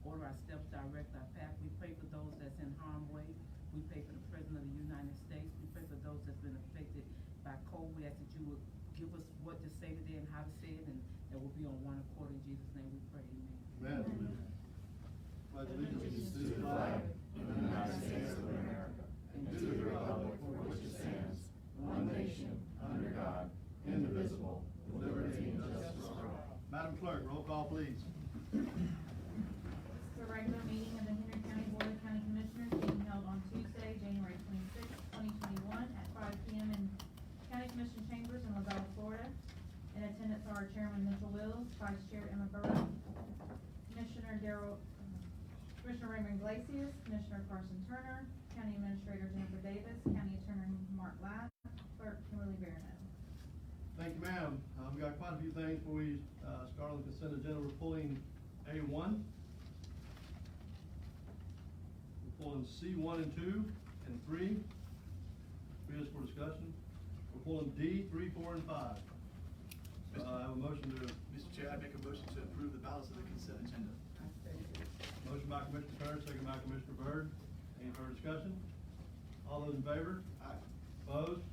order our steps, direct our path. We pray for those that's in harm's way. We pray for the President of the United States. We pray for those that's been affected by COVID. We ask that you would give us what to say today and how to say it, and that we'll be on one accord. In Jesus' name we pray, amen. Amen. Pledge allegiance to the flag of the United States of America and to the republic for which it stands, one nation, under God, indivisible, with liberty and justice for all. Madam Clerk, roll call, please. This is a regular meeting of the Henry County Board of County Commissioners being held on Tuesday, January 26, 2021 at 5 p.m. in County Commission Chambers in LaBelle, Florida. In attendance are Chairman Mitchell Wills, Vice Chair Emma Burrow, Commissioner Raymond Glacius, Commissioner Carson Turner, County Administrator Jennifer Davis, County Attorney Mark Ladd, Clerk Kimberly Barano. Thank you, ma'am. We've got quite a few things before we start on the consent agenda. We're pulling A1. We're pulling C1 and 2 and 3. 3 is for discussion. We're pulling D, 3, 4, and 5. I have a motion to... Mr. Chair, I make a motion to approve the balance of the consent agenda. Motion by Commissioner Turner, second by Commissioner Byrd. Any further discussion? All those in favor? Aye. Opposed?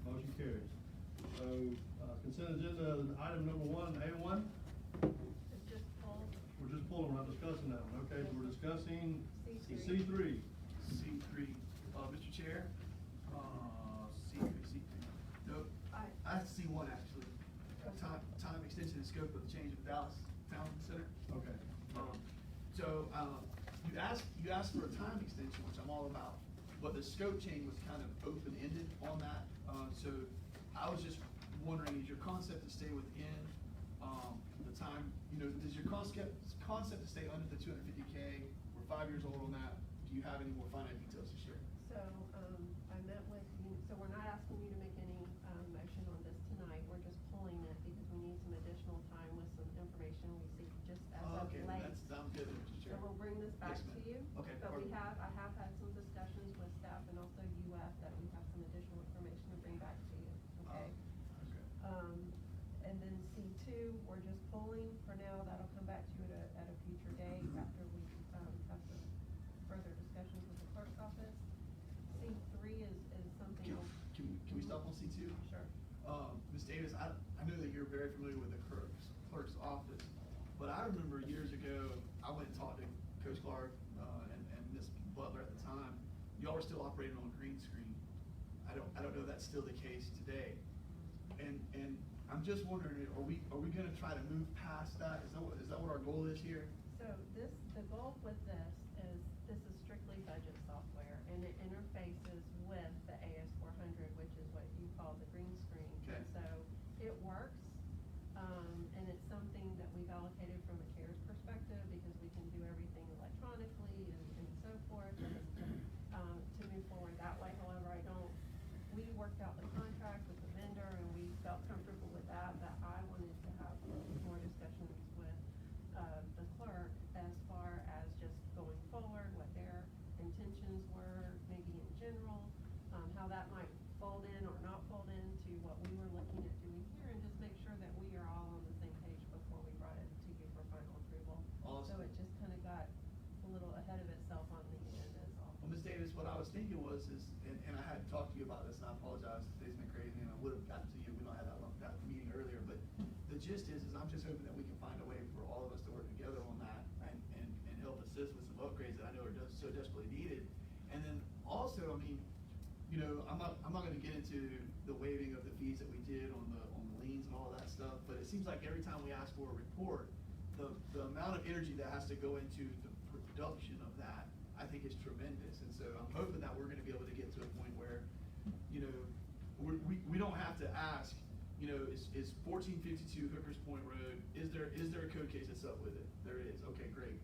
Motion carries. So, consent agenda, item number 1, A1. It's just pulled. We're just pulling, we're not discussing that one. Okay, so we're discussing C3. C3. C3, Mr. Chair, C3. No, I have C1 actually. Time extension and scope of the change of Dallas Town Center. Okay. So you asked for a time extension, which I'm all about, but the scope change was kind of open-ended on that. So I was just wondering, is your concept to stay within the time? You know, does your concept to stay under the 250K? We're 5 years old on that. Do you have any more finite details to share? So I met with you. So we're not asking you to make any motion on this tonight. We're just pulling it because we need some additional time with some information we see just as of Okay, late. that sounds good, Mr. Chair. So we'll bring this back Yes, to ma'am. you. Okay, But perfect. I have had some discussions with staff and also UF that we have some additional information to bring back to you, okay? Okay. And then C2, we're just pulling for now. That'll come back to you at a future date after we have some further discussions with the clerk's office. C3 is something. Can we stop on C2? Sure. Ms. Davis, I know that you're very familiar with the clerk's office, but I remember years ago, I went and talked to Coach Clark and Ms. Butler at the time. Y'all were still operating on a green screen. I don't know if that's still the case today. And I'm just wondering, are we going to try to move past that? Is that what our goal is here? So the goal with this is strictly budget software, and it interfaces with the AS400, which is what you call the green screen. Okay. And so it works, and it's something that we've allocated from a CARES perspective because we can do everything electronically and so forth, and to move forward that way. However, we worked out the contract with the vendor, and we felt comfortable with that I wanted to have more discussions with the clerk as far as just going forward, what their intentions were, maybe in general, how that might fold in or not fold into what we were looking at doing here, and just make sure that we are all on the same page before we brought it to you for final approval. Awesome. So it just kind of got a little ahead of itself on the agenda is all. Well, Ms. Davis, what I was thinking was, and I had talked to you about this, and I apologize, today's been crazy, and I would have gotten to you, we don't have that meeting earlier, but the gist is I'm just hoping that we can find a way for all of us to work together on that and help assist with some upgrades that I know are so desperately needed. And then also, I mean, you know, I'm not going to get into the waiving of the fees that we did on the liens and all that stuff, but it seems like every time we ask for a report, the amount of energy that has to go into the production of that, I think is tremendous. And so I'm hoping that we're going to be able to get to a point where, you know, we don't have to ask, you know, is 1452 Hookers Point Road, is there a code case that's up with it? There is. Okay, great.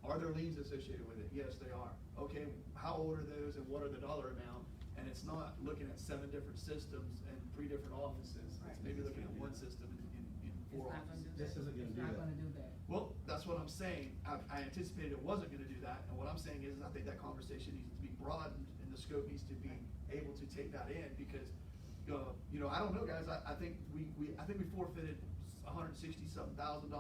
Are there liens associated with it? Yes, they are. Okay, how old are those and what are the dollar amount? And it's not looking at 7 different systems and 3 different offices. Right. It's maybe looking at one system in 4 offices. This isn't gonna do It's not that. gonna do that. Well, that's what I'm saying. I anticipated it wasn't going to do that, and what I'm saying is I think that conversation needs to be broadened, and the scope needs to be able to take that in because, you know, I don't know, guys. I think we forfeited $160-something thousand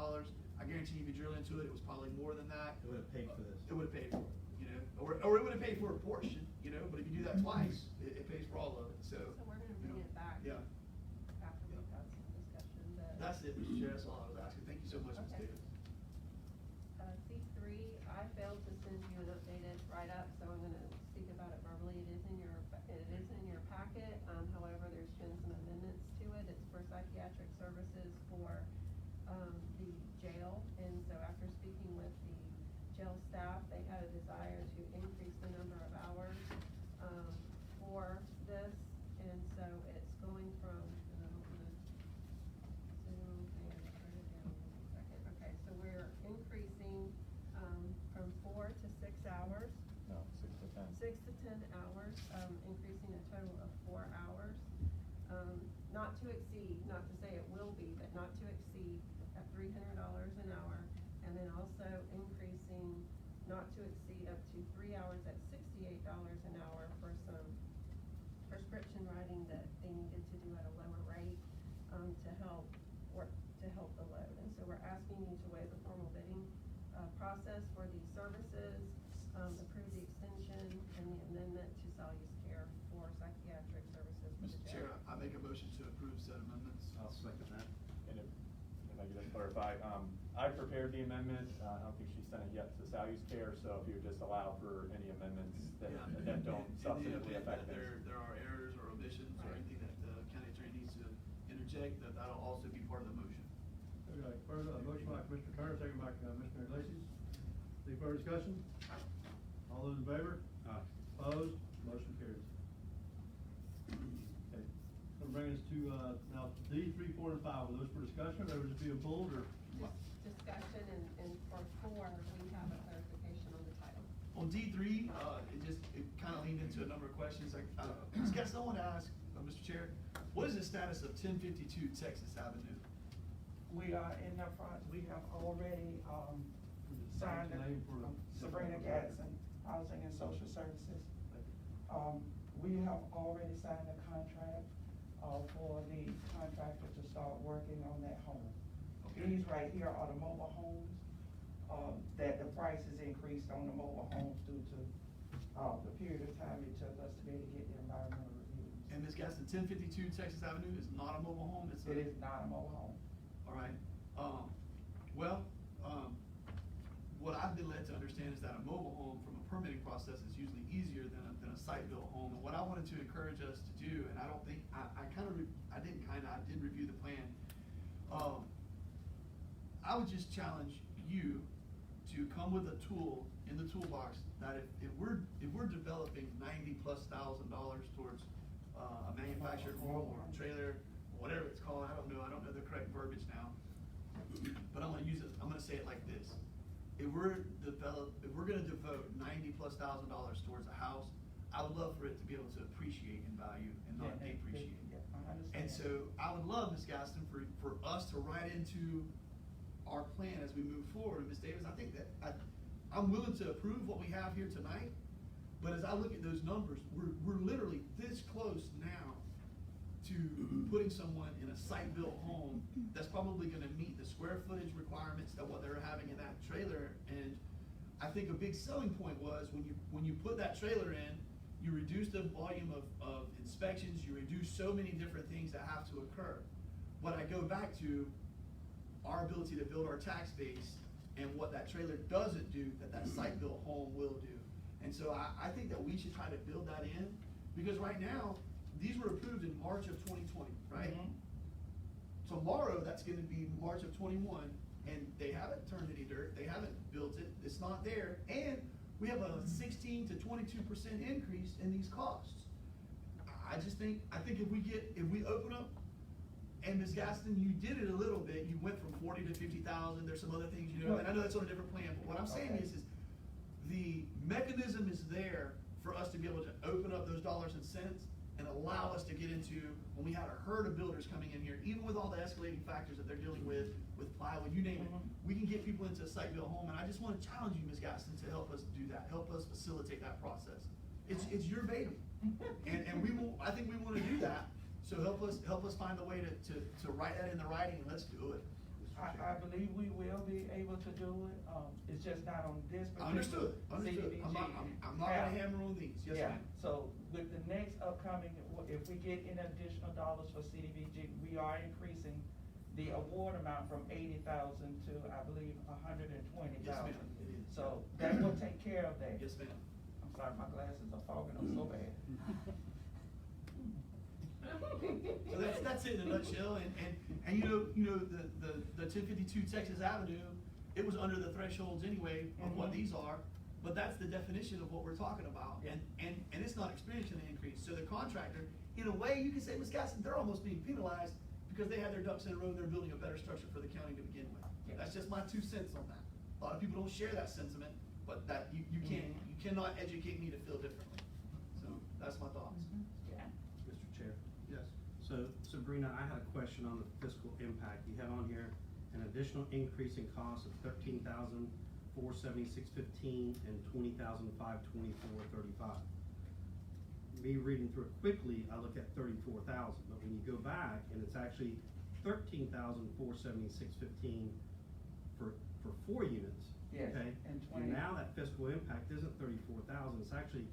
I guarantee if you drill into it, it was probably more than that. It would have paid for this. It would have paid for it, you know, or it would have paid for a portion, you know, but if you do that twice, it pays for all of it, so. So we're gonna you bring know, it back. Yeah, After we've had some discussion, that's it, Mr. Chair, that's all I was asking. Thank you so much, Ms. Okay. Davis. C3, I failed to send you an updated write-up, so I'm gonna speak about it verbally. It is in your packet, however, there's been some amendments to it. It's for psychiatric services for, the jail, and so after speaking with the jail staff, they had a desire to increase the number of hours, for this, and so it's going from, and I'm gonna zoom, hang on, turn it down one second. Okay, so we're increasing, from 4 to 6 hours. No, 6 to 10. 6 to 10 hours, increasing a total of 4 hours. Not to exceed, not to say it will be, but not to exceed at $300 an hour. And then also increasing not to exceed up to 3 hours at $68 an hour for some prescription writing that they needed to do at a lower rate, to help the load. And so we're asking you to waive the formal bidding, process for these services, approve the extension and the amendment to Saly's Care for psychiatric services for the Mr. jail. Chair, I make a motion to approve said amendments. I'll second that. And if I could just clarify, I prepared the amendment, I don't think she sent it yet to Saly's Care, so if you would just allow for any amendments that don't In the substantively event affect that things. there are errors or omissions or Right. anything that the county attorney needs to interject, that'll also be part of the motion. Okay, further, motion by Commissioner Turner, second by Commissioner Iglesias. Any further discussion? All those in favor? Aye. Opposed? Motion carries. Okay, that'll bring us to, now, D, 3, 4, and 5, were those for discussion, or they were just being pulled, or? Just discussion, and for 4, we have a clarification on the title. On D3, it kind of leaned into a number of questions, like, Ms. Guest, I want to ask, Mr. Chair, what is the status of 1052 Texas Avenue? We are in the front, we have already, signed, Name for- Sabrina Gadsden, Housing and Social Services. We have already signed a contract, for the contractor to start working on that home. Okay. These right here are the mobile homes, that the price is increased on the mobile homes due to, the period of time it took us to be able to get the environmental reviews. And Ms. Gaston, 1052 Texas Avenue is not a mobile home, it's a. It is not a mobile home. All right, what I've been led to understand is that a mobile home from a permitting process is usually easier than a site-built home. And what I wanted to encourage us to do, and I don't think, I did review the plan. I would just challenge you to come with a tool in the toolbox that if we're developing $90,000+ towards a manufactured home or a trailer, whatever it's called, I don't know the correct verbiage now. But I'm gonna say it like this. If we're gonna devote $90,000+ towards a house, I would love for it to be able to appreciate in value and not Yeah, depreciate. yeah, I understand. And so I would love, Ms. Gaston, for us to write into our plan as we move forward. And Ms. Davis, I think that I'm willing to approve what we have here tonight, but as I look at those numbers, we're literally this close now to putting someone in a site-built home that's probably gonna meet the square footage requirements that what they're having in that trailer. And I think a big selling point was when you put that trailer in, you reduce the volume of inspections, you reduce so many different things that have to occur. What I go back to, our ability to build our tax base and what that trailer doesn't do, that site-built home will do. And so I think that we should try to build that in, because right now, these were approved in March of 2020, right? Mhm. Tomorrow, that's gonna be March of 21, and they haven't turned any dirt, they haven't built it, it's not there, and we have a 16 to 22% increase in these costs. I think if we open up, and Ms. Gaston, you did it a little bit, you went from 40 to 50,000, there's some other things, and I know that's on a different plan, but what I'm saying Okay. is the mechanism is there for us to be able to open up those dollars and cents and allow us to get into, when we had a herd of builders coming in here, even with all the escalating factors that they're dealing with plywood, you name it, we can get people into a site-built home, and I just wanna challenge you, Ms. Gaston, to help us do that, help us facilitate that process. It's your baby, and I think we wanna do that, so help us find a way to write that in the writing, and let's do it. Mr. I believe we will be able to do it, it's just not on this particular. Understood. CDBG. I'm not gonna hammer on these, yes, Yeah, ma'am. so with the next upcoming, if we get in additional dollars for CDBG, we are increasing the award amount from 80,000 to, I believe, 120,000. Yes, ma'am, it is. So that will take care of that. Yes, ma'am. I'm sorry, my glasses are fogging up so bad. So that's it in a nutshell, and you know, the 1052 Texas Avenue, it was under the thresholds anyway of what these are, but that's the definition of what we're talking about, Yeah. and it's not experiencing an increase, so the contractor, in a way, you can say, Wisconsin, they're almost being penalized because they had their ducks in a row, and they're building a better structure for the county to begin with. Yeah. That's just my 2 cents on that. A lot of people don't share that sentiment, but that, you cannot educate me to feel differently, so that's my thoughts. Yeah. Mr. Chair. Yes. So Sabrina, I had a question on the fiscal impact. You have on here an additional increase in cost of $13,476.15 and $20,524.35. Me reading through it quickly, I look at 34,000, but when you go back and it's actually 13,476.15 for 4 units. Yes, Okay? and 20. Now that fiscal impact isn't 34,000, it's actually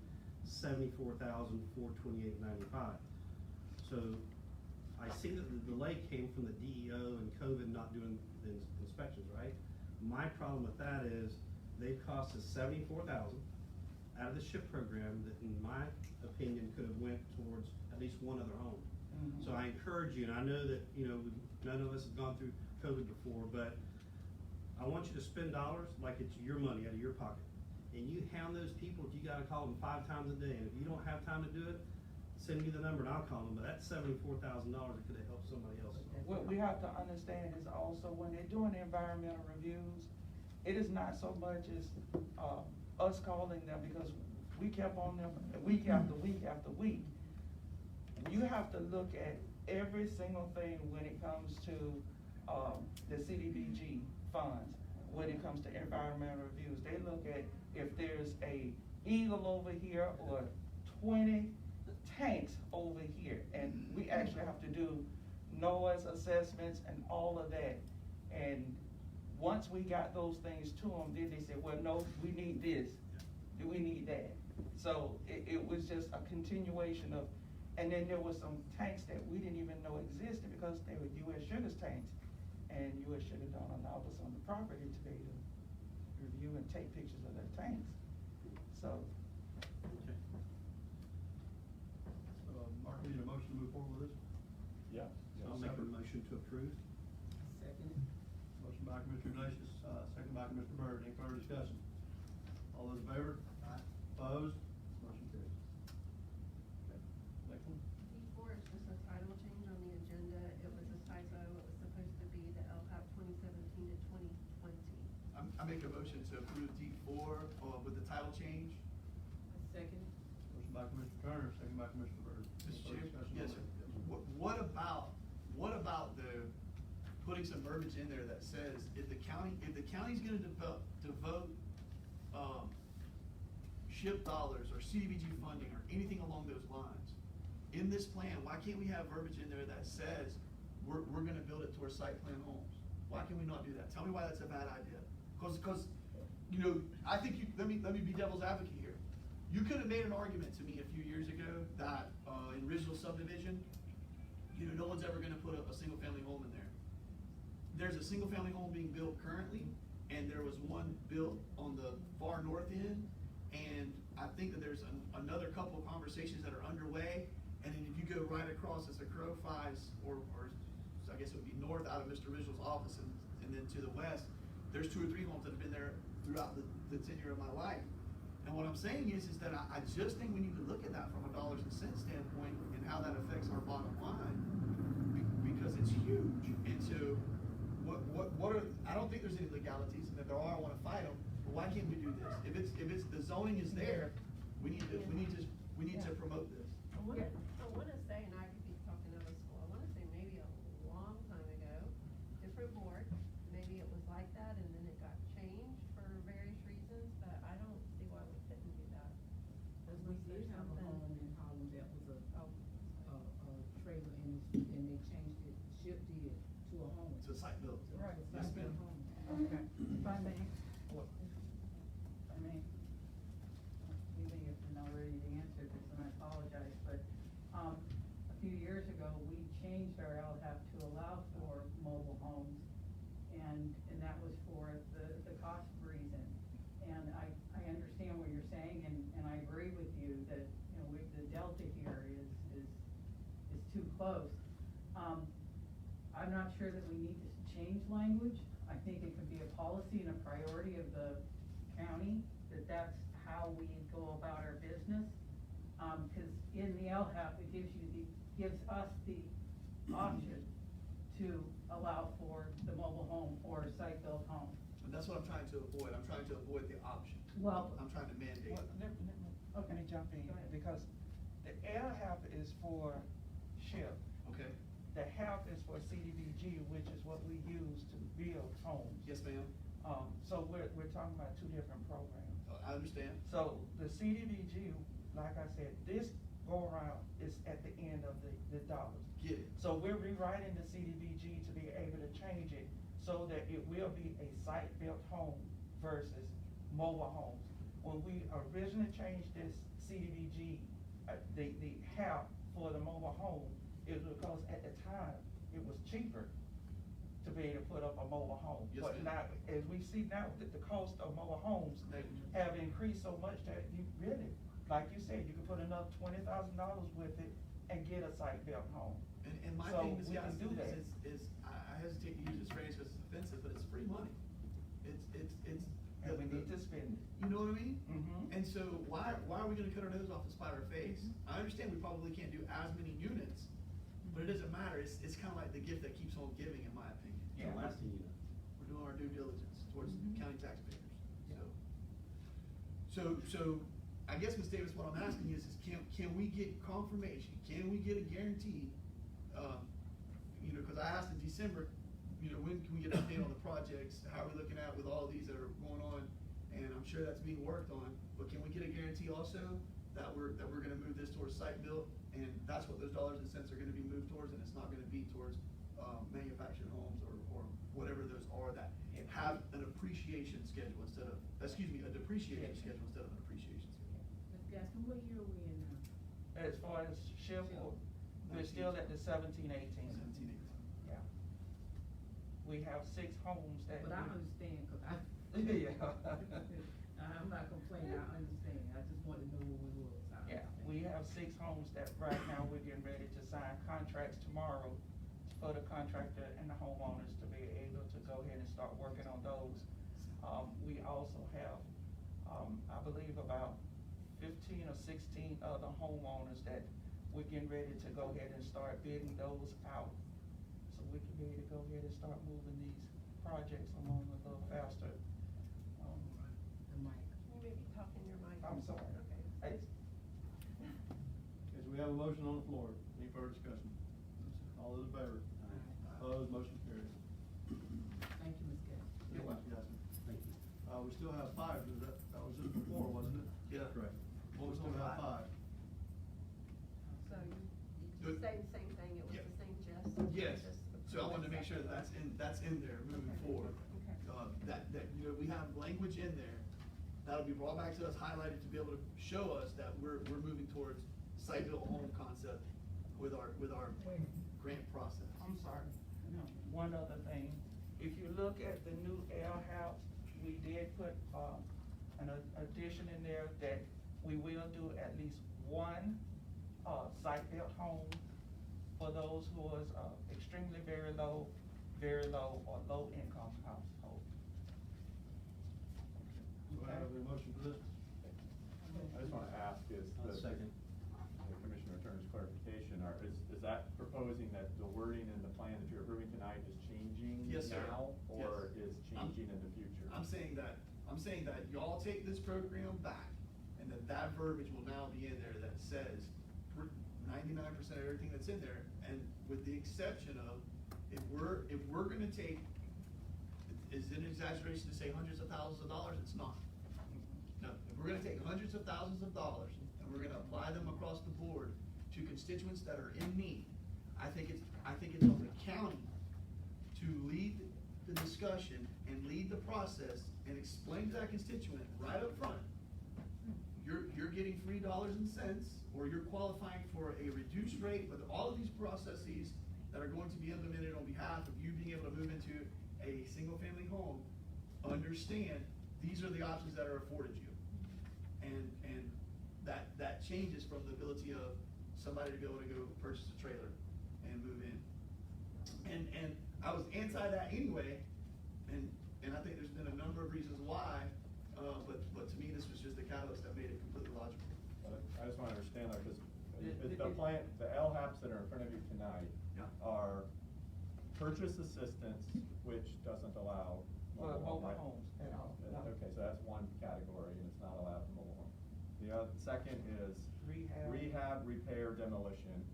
74,428.95. So I see that the delay came from the DEO and COVID not doing the inspections, right? My problem with that is they've cost us 74,000 out of the SHIP program that, in my opinion, could have went towards at least one other home. Mhm. So I encourage you, and I know that, none of us have gone through COVID before, but I want you to spend dollars like it's your money out of your pocket. And you hound those people, if you gotta call them 5 times a day, and if you don't have time to do it, send me the number and I'll call them, but that's $74,000 that could have helped somebody else. What we have to understand is also when they're doing the environmental reviews, it is not so much as, us calling them because we kept on them week after week after week. You have to look at every single thing when it comes to, the CDBG funds, when it comes to environmental reviews. They look at if there's a eagle over here or 20 tanks over here, and we actually have to do noise assessments and all of that. And once we got those things to them, then they said, well, no, we need this, we need that. So it was just a continuation of, and then there was some tanks that we didn't even know existed because they were U.S. Sugar's tanks. And U.S. Sugar don't allow us on the property today to review and take pictures of their tanks. So, Okay. Mark, we need a motion to move forward with this? Yeah. I'll make a motion to approve. Second. Motion by Commissioner Ignatius, second by Commissioner Byrd. Any further discussion? All those in favor? Aye. Opposed? Motion carries. Okay, next one. D4 is just a title change on the agenda. It was a typo. It was supposed to be the LCAP 2017 to 2020. I make a motion to approve D4, with the title change. Second. Motion by Commissioner Turner, second by Commissioner Byrd. Any Mr. further Chair? discussion on Yes, that? sir. What about the, putting some verbiage in there that says, if the county's gonna devote, SHIP dollars or CDBG funding or anything along those lines, in this plan, why can't we have verbiage in there that says, we're gonna build it towards site plan homes? Why can we not do that? Tell me why that's a bad idea. Cause, I think let me be devil's advocate here. You could have made an argument to me a few years ago that, in original subdivision, no one's ever gonna put a single family home in there. There's a single family home being built currently, and there was one built on the far north end, and I think that there's another couple of conversations that are underway, and then if you go right across as the crow flies, or I guess it would be north out of Mr. Ridgell's office and then to the west, there's 2 or 3 homes that have been there throughout the tenure of my life. And what I'm saying is that I just think we need to look at that from a dollars and cents standpoint and how that affects our bottom line, because it's huge. And so, what are, I don't think there's any legalities, and if there are, I wanna fight them, but why can't we do this? If it's, the zoning is there, we need to promote this. I wanna say, and I could be talking out of school, I wanna say maybe a long time ago, different board, maybe it was like that and then it got changed for various reasons, but I don't see why we couldn't do that. Cause we did have a home in Harlem that was a trailer and they changed it, SHIP did, to a home. to site build. Right. Yes, ma'am. Okay, if I may, What? even if you're not ready to answer this, and I apologize, but, a few years ago, we changed our LHAP to allow for mobile homes, and that was for the cost reason. And I understand what you're saying, and I agree with you that, you know, the delta here is too close. I'm not sure that we need to change language. I think it could be a policy and a priority of the county, that's how we go about our business. Cause in the LHAP, it gives us the option to allow for the mobile home or site-built home. And that's what I'm trying to avoid. I'm trying to avoid the option. Well- I'm trying to mandate. Well, let me jump in, Go ahead. because the LHAP is for SHIP. Okay? The HAP is for CDBG, which is what we use to build homes. Yes, ma'am. So we're talking about two different programs. I understand. So the CDBG, like I said, this go around is at the end of the dollars. Get it. So we're rewriting the CDBG to be able to change it so that it will be a site-built home versus mobile homes. When we originally changed this CDBG, the HAP for the mobile home, it was because at the time, it was cheaper to be able to put up a mobile home. Yes, But ma'am. now, as we see now, that the cost of mobile homes have increased so much that you really, like you said, you can put another $20,000 with it and get a site-built home. And my So thing, Ms. we can Gaston, do that. is I hesitate to use this phrase because it's offensive, but it's free money. It's. And we need to spend it. You know what I mean? Mhm. And so why are we gonna cut our nose off to spite our face? I understand we probably can't do as many units, but it doesn't matter. It's kinda like the gift that keeps on giving, in my opinion. Yeah. We're doing our due diligence towards Mhm. county taxpayers, Yeah. So I guess, Ms. Davis, what I'm asking is can we get confirmation? Can we get a guarantee? You know, cause I asked in December, you know, when can we get an update on the projects? How are we looking at with all these that are going on? And I'm sure that's being worked on, but can we get a guarantee also that we're gonna move this towards site built? And that's what those dollars and cents are gonna be moved towards, and it's not gonna be towards, manufactured homes or whatever those are that have an appreciation schedule instead of, a depreciation schedule instead of an appreciation schedule. Ms. Gaston, what year are we in now? As far as SHIP, we're still at the 17-18. 17, 18. Yeah. We have 6 homes that. But I understand, cause Yeah. I'm not complaining, I understand, I just wanted to know where we was. Yeah, we have 6 homes that right now we're getting ready to sign contracts tomorrow for the contractor and the homeowners to be able to go ahead and start working on those. We also have, I believe about 15 or 16 other homeowners that we're getting ready to go ahead and start bidding those out. So we can be able to go ahead and start moving these projects along a little faster. The mic. You may be talking your mic. I'm sorry. Okay. Okay, so we have a motion on the floor. Any further discussion? All those in favor? Opposed, motion carries. Thank you, Ms. Gaston. You're welcome. Jasmine. Thank you. We still have 5, that was just before, wasn't it? Yeah. Correct. Well, We still have 5. So you Good. say the same thing, it was Yeah. the same gist? Yes, Just so I wanted to make sure that that's in there moving Okay. forward. Okay. That, you know, we have language in there that'll be brought back to us, highlighted to be able to show us that we're moving towards site-built home concept with our grant process. I'm sorry. No. One other thing, if you look at the new L house, we did put, an addition in there that we will do at least one, site-built home for those who is, extremely very low, or low-income household. Do I have a motion for this? I just wanna ask, is the. Second. The Commissioner Turner's clarification, is that proposing that the wording in the plan that you're approving tonight is changing Yes, sir. now? Or Yes. is changing in the future? I'm saying that y'all take this program back, and that verbiage will now be in there that says 99% of everything that's in there, and with the exception of, if we're gonna take, is it an exaggeration to say hundreds of thousands of dollars? It's not. No, if we're gonna take hundreds of thousands of dollars, and we're gonna apply them across the board to constituents that are in need, I think it's on the county to lead discussion and lead the process and explain to that constituent right up front, you're getting free dollars and cents, or you're qualifying for a reduced rate with all of these processes that are going to be implemented on behalf of you being able to move into a single-family home. Understand, these are the options that are afforded you. And that changes from the ability of somebody to be able to go purchase a trailer and move in. And I was anti that anyway, and I think there's been a number of reasons why, but to me, this was just the catalyst that made it completely logical. I just wanna understand that, because the LHAPs that are in front of you tonight Yeah. are purchase assistance, which doesn't allow mobile home, right? homes at all. Okay, so that's one category, and it's not allowed for mobile home. The second is rehab, repair, demolition.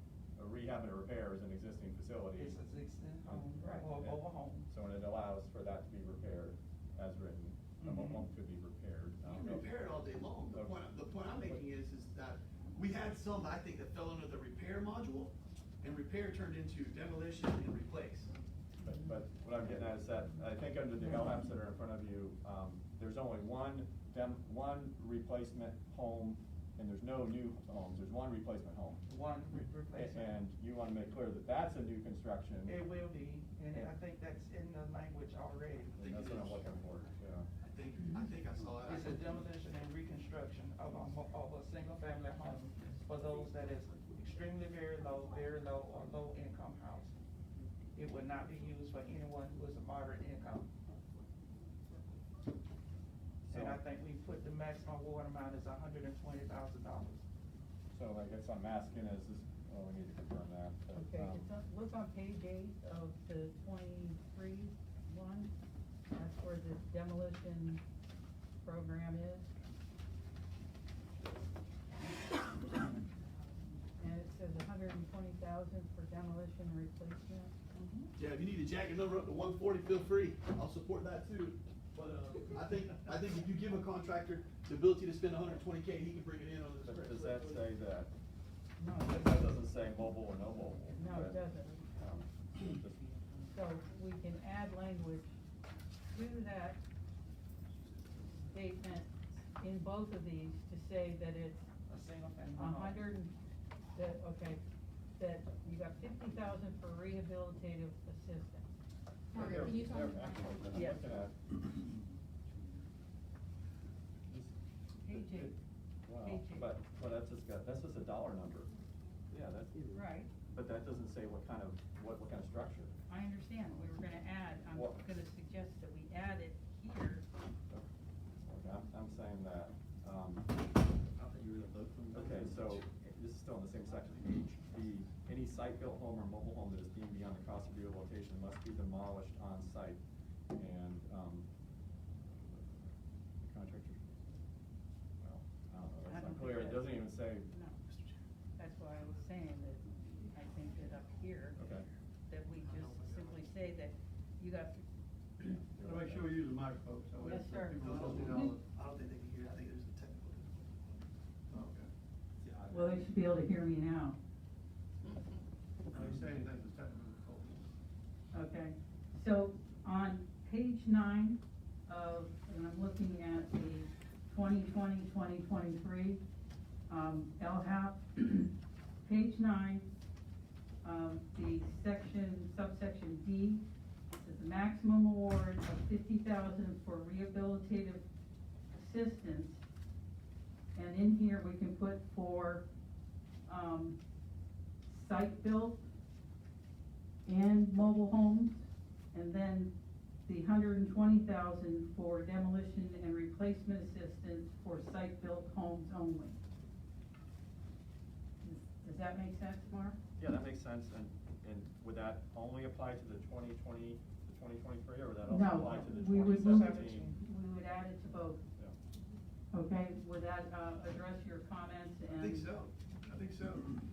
Rehab and repair is an existing facility. It's existing home, Right. or mobile home. So when it allows for that to be repaired as written, a mobile home could be repaired. You can repair it all day long. The point I'm making is that we had some, I think, that fell under the repair module, and repair turned into demolition and replace. But what I'm getting at is that, I think under the LHAPs that are in front of you, there's only one replacement home, and there's no new homes, there's one replacement home. One replacement. And you wanna make clear that that's a new construction. It will be, and I think that's in the language already. And that's what I'm looking for, yeah. I think I saw it. It's a demolition and reconstruction of a single-family home for those that is extremely very low, or low-income house. It would not be used for anyone who is a moderate income. And I think we put the maximum award amount is $120,000. So I guess I'm asking is, we need to confirm that. But, Okay, look on page 8 of the 23 one, that's where the demolition program is. And it says 120,000 for demolition and replacement. Yeah, if you need to jack your number up to 140, feel free. I'll support that too. But, I think if you give a contractor the ability to spend 120K, he can bring it in on this. Does that say that? No, That doesn't say mobile or no mobile. no, it doesn't. Just- So we can add language to that statement in both of these to say that it's A single-family home. that you got 50,000 for rehabilitative assistance. Margaret, can you tell me? Actually, then I'm Yes. looking at- Page 8. Wow, Page 8. but that's just a dollar number. Yeah, that's. Right. But that doesn't say what kind of structure. I understand, we were gonna add, I'm What? gonna suggest that we add it here. Okay, I'm saying that, okay, so this is still in the same section, any site-built home or mobile home that is deemed beyond the cost of rehabilitation must be demolished on site. And, the contractor, well, I don't know, I that's don't not clear, think it doesn't even say, No, that's why I was saying that, I think that up here, okay. that we just simply say that you got, Make sure we use the microphone, so. Yes, sir. I don't think they can hear it. I think there's a technical difficulty. Oh, okay. well, they should be able to hear me now. Are you saying anything that's technical? Okay, so on page 9 of, and I'm looking at the 2020-2023 LHAP, page 9, the subsection D, says the maximum award of 50,000 for rehabilitative assistance. And in here, we can put for, site-built and mobile homes, and then the 120,000 for demolition and replacement assistance for site-built homes only. Does that make sense, Mark? Yeah, that makes sense, and would that only apply to the 2020, the 2023, or would that also No, apply to the we would 2017? we would add it to both. Yeah. Okay, would that, address your comments and? I think so.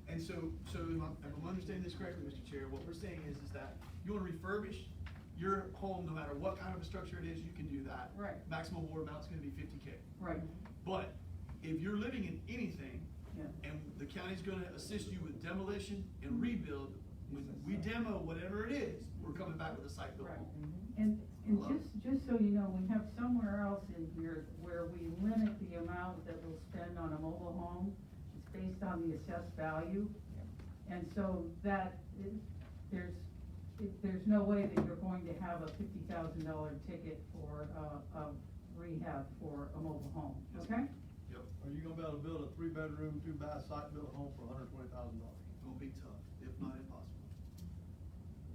And so if I'm understanding this correctly, Mr. Chair, what we're saying is that you wanna refurbish your home, no matter what kind of a structure it is, you can do that. Right. Maximum award amount's gonna be 50K. Right, But if you're living in anything, yeah. and the county's gonna assist you with demolition and rebuild, when we demo whatever it is, we're coming back with a site built Right. home. And And just so you know, we have somewhere else in here where we limit the amount that we'll spend on a mobile home. It's based on the assessed value. And so that, there's no way that you're going to have a $50,000 ticket for, a rehab for a mobile home, okay? Yep. Are you gonna be able to build a 3-bedroom, 2-bath, site-built home for $120,000? Gonna be tough, if not impossible.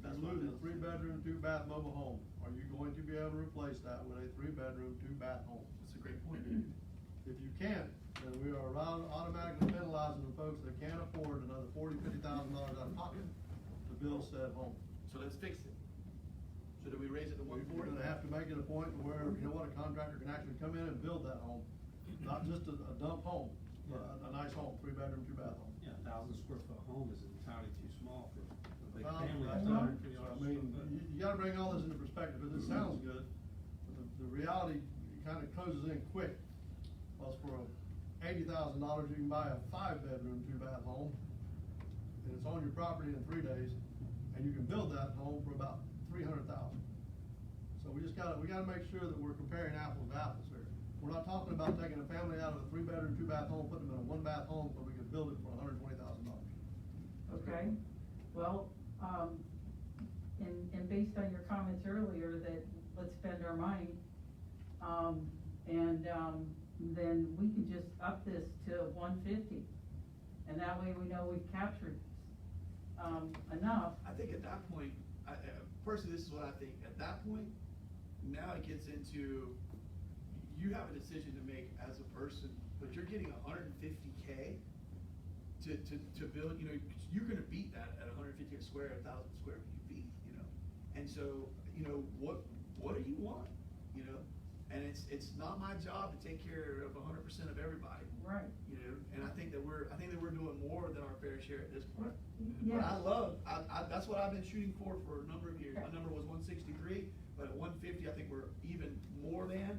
That's losing a 3-bedroom, 2-bath mobile home. Are you going to be able to replace that with a 3-bedroom, 2-bath home? That's a great point. If you can't, then we are automatically penalizing the folks that can't afford another $40,000, $50,000 out of pocket to build said home. So let's fix it. So do we raise it to We're 140? gonna have to make it a point where, you know what, a contractor can actually come in and build that home, not just a dump home, but a nice home, 3-bedroom, 2-bath home. Yeah, 1,000 square foot home is entirely too small for a big Well, family. that's of not- 150 I yards. mean, you gotta bring all this into perspective, because it sounds good, but the reality kinda closes in quick. Plus, for $80,000, you can buy a 5-bedroom, 2-bath home, and it's on your property in 3 days, and you can build that home for about $300,000. So we gotta make sure that we're comparing apples to apples here. We're not talking about taking a family out of a 3-bedroom, 2-bath home, putting them in a 1-bath home, where we could build it for $120,000. Okay, well, and based on your comments earlier that let's spend our money, then we can just up this to 150. And that way we know we've captured, enough. I think at that point, personally, this is what I think. At that point, now it gets into, you have a decision to make as a person, but you're getting 150K to build, you know, you're gonna beat that at 150 a square, 1,000 square feet, you know? And so, you know, what do you want, you know? And it's not my job to take care of 100% of everybody. Right. You know, and I think that we're doing more than our fair share at this point. Yeah. But that's what I've been shooting for a number of years. My number was 163, but at 150, I think we're even more than.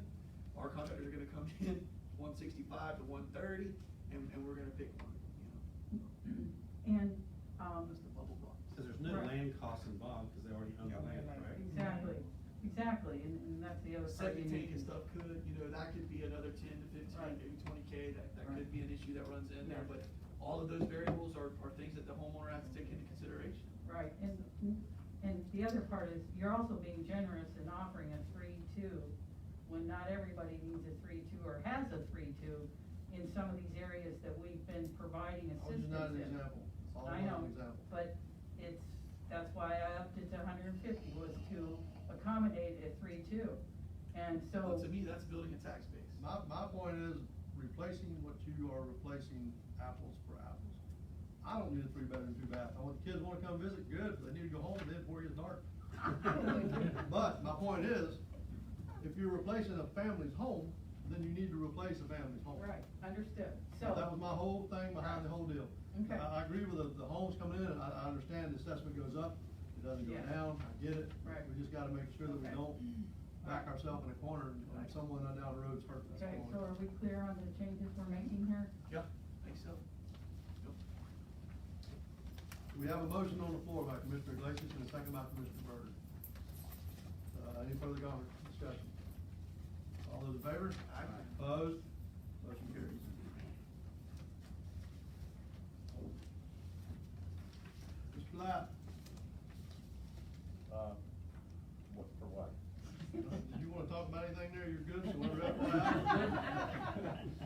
Our contractors are gonna come in 165 to 130, and we're gonna pick one, you know? And, That's the bubble block. Cause there's no Right. land costs involved, cause they already own the land, correct? exactly, and that's the other part. Septic you tank need and to- stuff could, you know, that could be another 10 to 15, Right. maybe 20K, that Right. could be an issue that runs in there, Yeah. but all of those variables are things that the homeowner has to take into consideration. Right, and the other part is, you're also being generous in offering a 3-2, when not everybody needs a 3-2 or has a 3-2 in some of these areas that we've been providing I was assistance just not an in. example. It's all I about know, an example. but that's why I upped it to 150, was to accommodate a 3-2, and so. Well, to me, that's building a tax base. My point is replacing what you are replacing apples for apples. I don't need a 3-bedroom, 2-bath. I want the kids wanna come visit, good, but they need to go home then before it gets dark. But my point is, if you're replacing a family's home, then you need to replace a family's home. Right, understood, so. That was my whole thing behind the whole deal. Okay. I agree with the homes coming in, and I understand the assessment goes up, it doesn't go Yeah. down, I get it. Right. We just gotta make sure that we Okay. don't back ourselves in a corner and Right. someone down the road's hurt. That's Okay, all. so are we clear on the changes we're making here? Yeah, I think so. Yep. We have a motion on the floor by Commissioner Iglesias and a second by Commissioner Berger. Any further discussion? All those in favor? Aye. Opposed? Motion carries. Mr. Lapp, What, for what? did you wanna talk about anything there? You're good, so we're up for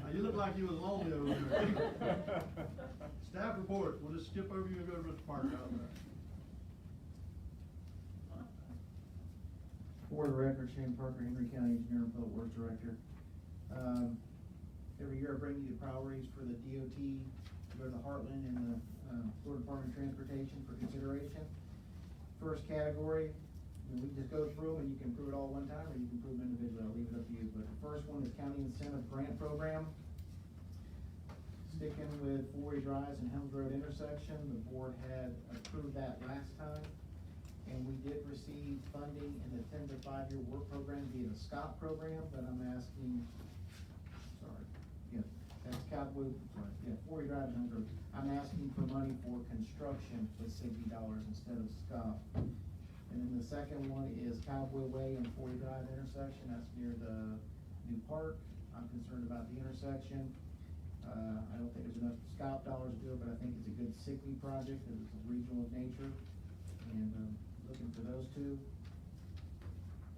that? You look like you was lonely over there. Staff report, we'll just skip over you and go to Mr. Parker out there. For the record, Shane Parker, Henry County Engineer and Public Works Director. Every year I bring you the priorities for the DOT, go to the Heartland and the Florida Department of Transportation for consideration. First category, we just go through them and you can prove it all one time or you can prove them individually, I'll leave it up to you. But the first one is County Incentive Grant Program. Sticking with 4-way drives and Helms Road intersection, the board had approved that last time. And we did receive funding in the 10 to 5-year work program via the SCOP program, but I'm asking, that's Cowboy, 4-way drive and Helms Road. I'm asking for money for construction with SIGB dollars instead of SCOP. And then the second one is Cowboy Way and 40 Drive intersection, that's near the new park. I'm concerned about the intersection. I don't think there's enough SCOP dollars to do it, but I think it's a good sickly project, because it's regional of nature, and, looking for those two.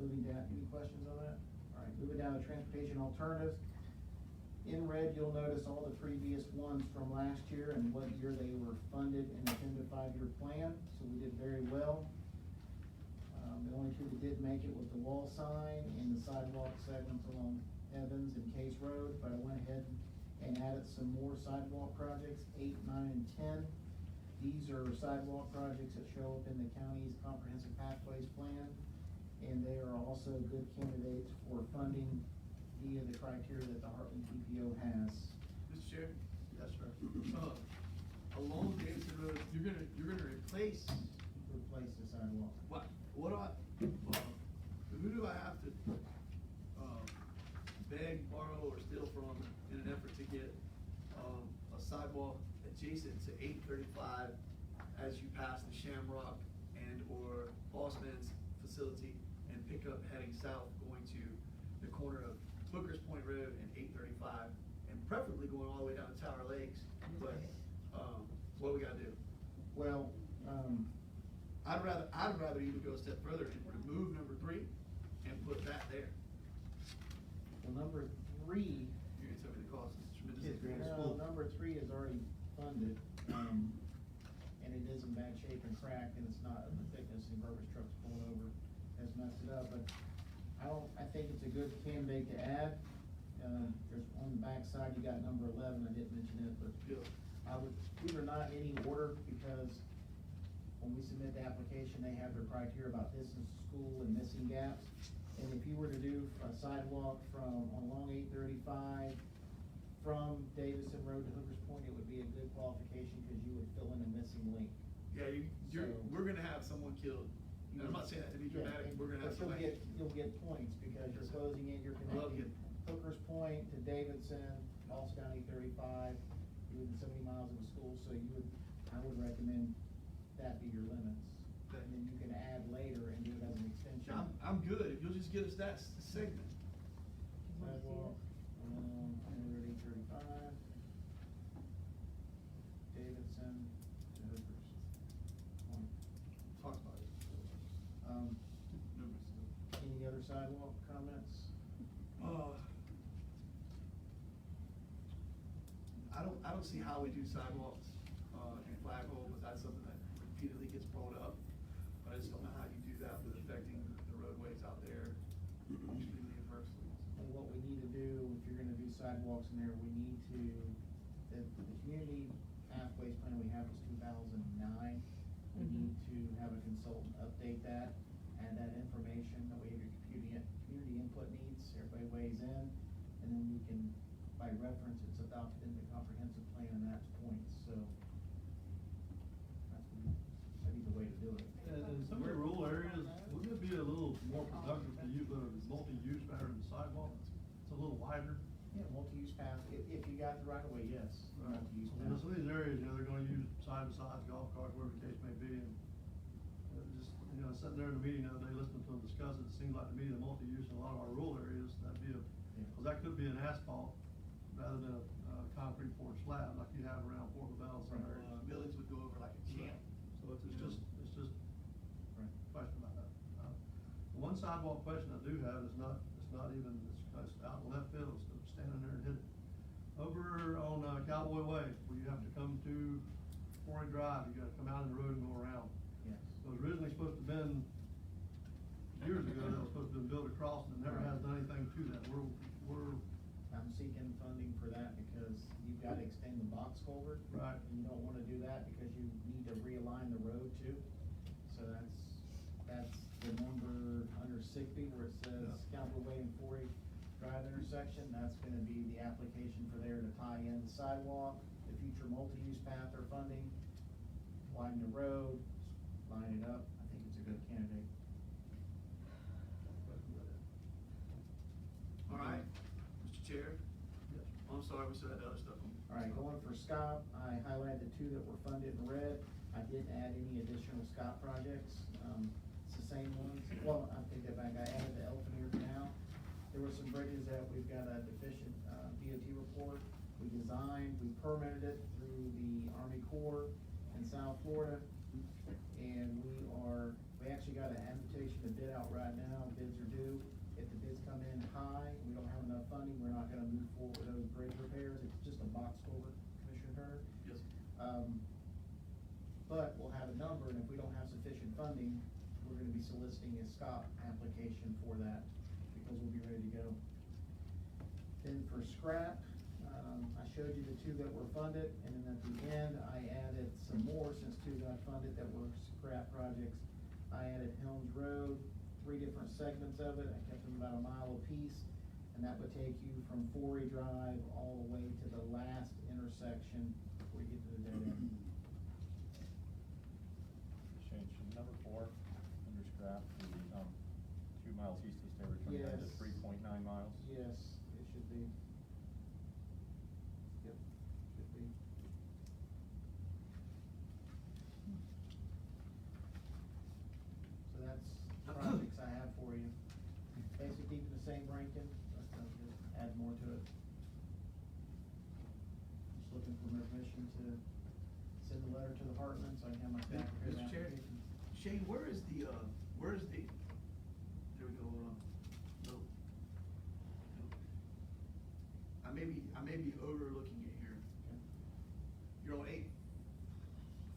Moving down, any questions on that? All right, moving down to transportation alternatives. In red, you'll notice all the previous ones from last year and what year they were funded in the 10 to 5-year plan, so we did very well. The only two that did make it was the wall sign and the sidewalk segments along Evans and Case Road, but I went ahead and added some more sidewalk projects, 8, 9, and 10. These are sidewalk projects that show up in the county's comprehensive pathways plan, and they are also good candidates for funding via the criteria that the Heartland TPO has. Mr. Chair? Yes, sir. Along Davidson Road, you're gonna replace, Replace the sidewalk. what do I, who do I have to, beg, borrow, or steal from in an effort to get, a sidewalk adjacent to 835 as you pass the Shamrock and or Bossman's facility and pick up heading south, going to the corner of Booker's Point Road and 835, and preferably going all the way down to Tower Lakes, but, what we gotta do? Well, I'd rather even go a step further and remove number 3 and put that there. well, number 3, You're gonna tell me the cost is tremendously greater. number 3 is already funded, and it is in bad shape and cracked, and it's not of the thickness, and garbage trucks pulling over has messed it up, but I think it's a good candidate to add. There's on the back side, you got number 11, I didn't mention it, but these are not in any order, because when we submit the application, they have their criteria about distance to school and missing gaps. And if you were to do a sidewalk along 835, from Davidson Road to Hooker's Point, it would be a good qualification, because you would fill in a missing link. Yeah, we're gonna have someone killed. And I'm not saying that to be Yeah, dramatic, we're gonna have but somebody. you'll get points, because you're closing it, you're Love connecting it. Hookers Point to Davidson, also down 835, you're within so many miles of a school, so I would recommend that be your limits. Okay. And then you can add later and do it as an extension. I'm good, if you'll just get us that segment. Sidewalk, 835, Davidson to Hookers Point. Talk about it. Any other sidewalk comments? I don't see how we do sidewalks, in Flagpole, but that's something that repeatedly gets brought up. But I just don't know how you do that with affecting the roadways out there extremely adversely. And what we need to do, if you're gonna do sidewalks in there, we need to, the community pathways plan we have is 2009. We need to have a consultant update that, add that information, that way your community input needs, everybody weighs in, and then we can, by reference, it's adopted in the comprehensive plan, and that's points, so that'd be the way to do it. And in some of the rural areas, wouldn't it be a little more productive to use a multi-use rather than sidewalk? It's a little wider. Yeah, multi-use path, if you got the right of way, yes, Right. multi-use In path. some of these areas, they're gonna use side-by-sides, golf carts, whatever the case may be, and just, sitting there in the meeting the other day, listening to them discuss it, it seems like to me the multi-use in a lot of our rural areas, that'd be cause that could be an asphalt rather than a concrete poured slab like you have around Fort LaBelle. Millings would go over like a champ. So it's just Right. question about that. The one sidewalk question I do have is it's not even, it's out in left field, so standing there and hit it. Over on Cowboy Way, where you have to come to 40 Drive, you gotta come out in the road and go around. Yes. It was originally supposed to have been, years ago, that was supposed to have been built across, and it never has done anything to that. I'm seeking funding for that, because you've gotta extend the box culvert. Right. And you don't wanna do that, because you need to realign the road too. So that's the number under 60, where it says Cowboy Way and 40 Drive intersection. That's gonna be the application for there to tie in the sidewalk, the future multi-use path or funding, widen the road, line it up. I think it's a good candidate. All right, Mr. Chair? Yes. I'm sorry, we still had the other stuff on. All right, going for SCOP, I highlighted the 2 that were funded in red. I didn't add any additional SCOP projects. It's the same ones. Well, I take that back, I added the Elfinier Canal. There were some bridges that we've got a deficient, DOT report. We designed, we permitted it through the Army Corps in South Florida. And we actually got an invitation to bid out right now, bids are due. If the bids come in high, we don't have enough funding, we're not gonna move forward with those bridge repairs, it's just a box culvert, Commissioner Turner. Yes. But we'll have a number, and if we don't have sufficient funding, we're gonna be soliciting a SCOP application for that, because we'll be ready to go. Then for scrap, I showed you the two that were funded, and then at the end, I added some more, since two got funded that were scrap projects. I added Helms Road, 3 different segments of it, I kept them about a mile apiece, and that would take you from Forey Drive all the way to the last intersection before you get to the dead end. Change number 4, under scrap, the, 2 miles east of State Road 29 to Yes. 3.9 miles. Yes, it should be. Yep, should be. So that's projects I have for you. Basically keeping the same ranking, but just add more to it. Just looking for permission to send a letter to the Heartland, so I can have my staff prepare the Mr. Chair, application. Shane, there we go, no. I may be overlooking it here. Okay. You're on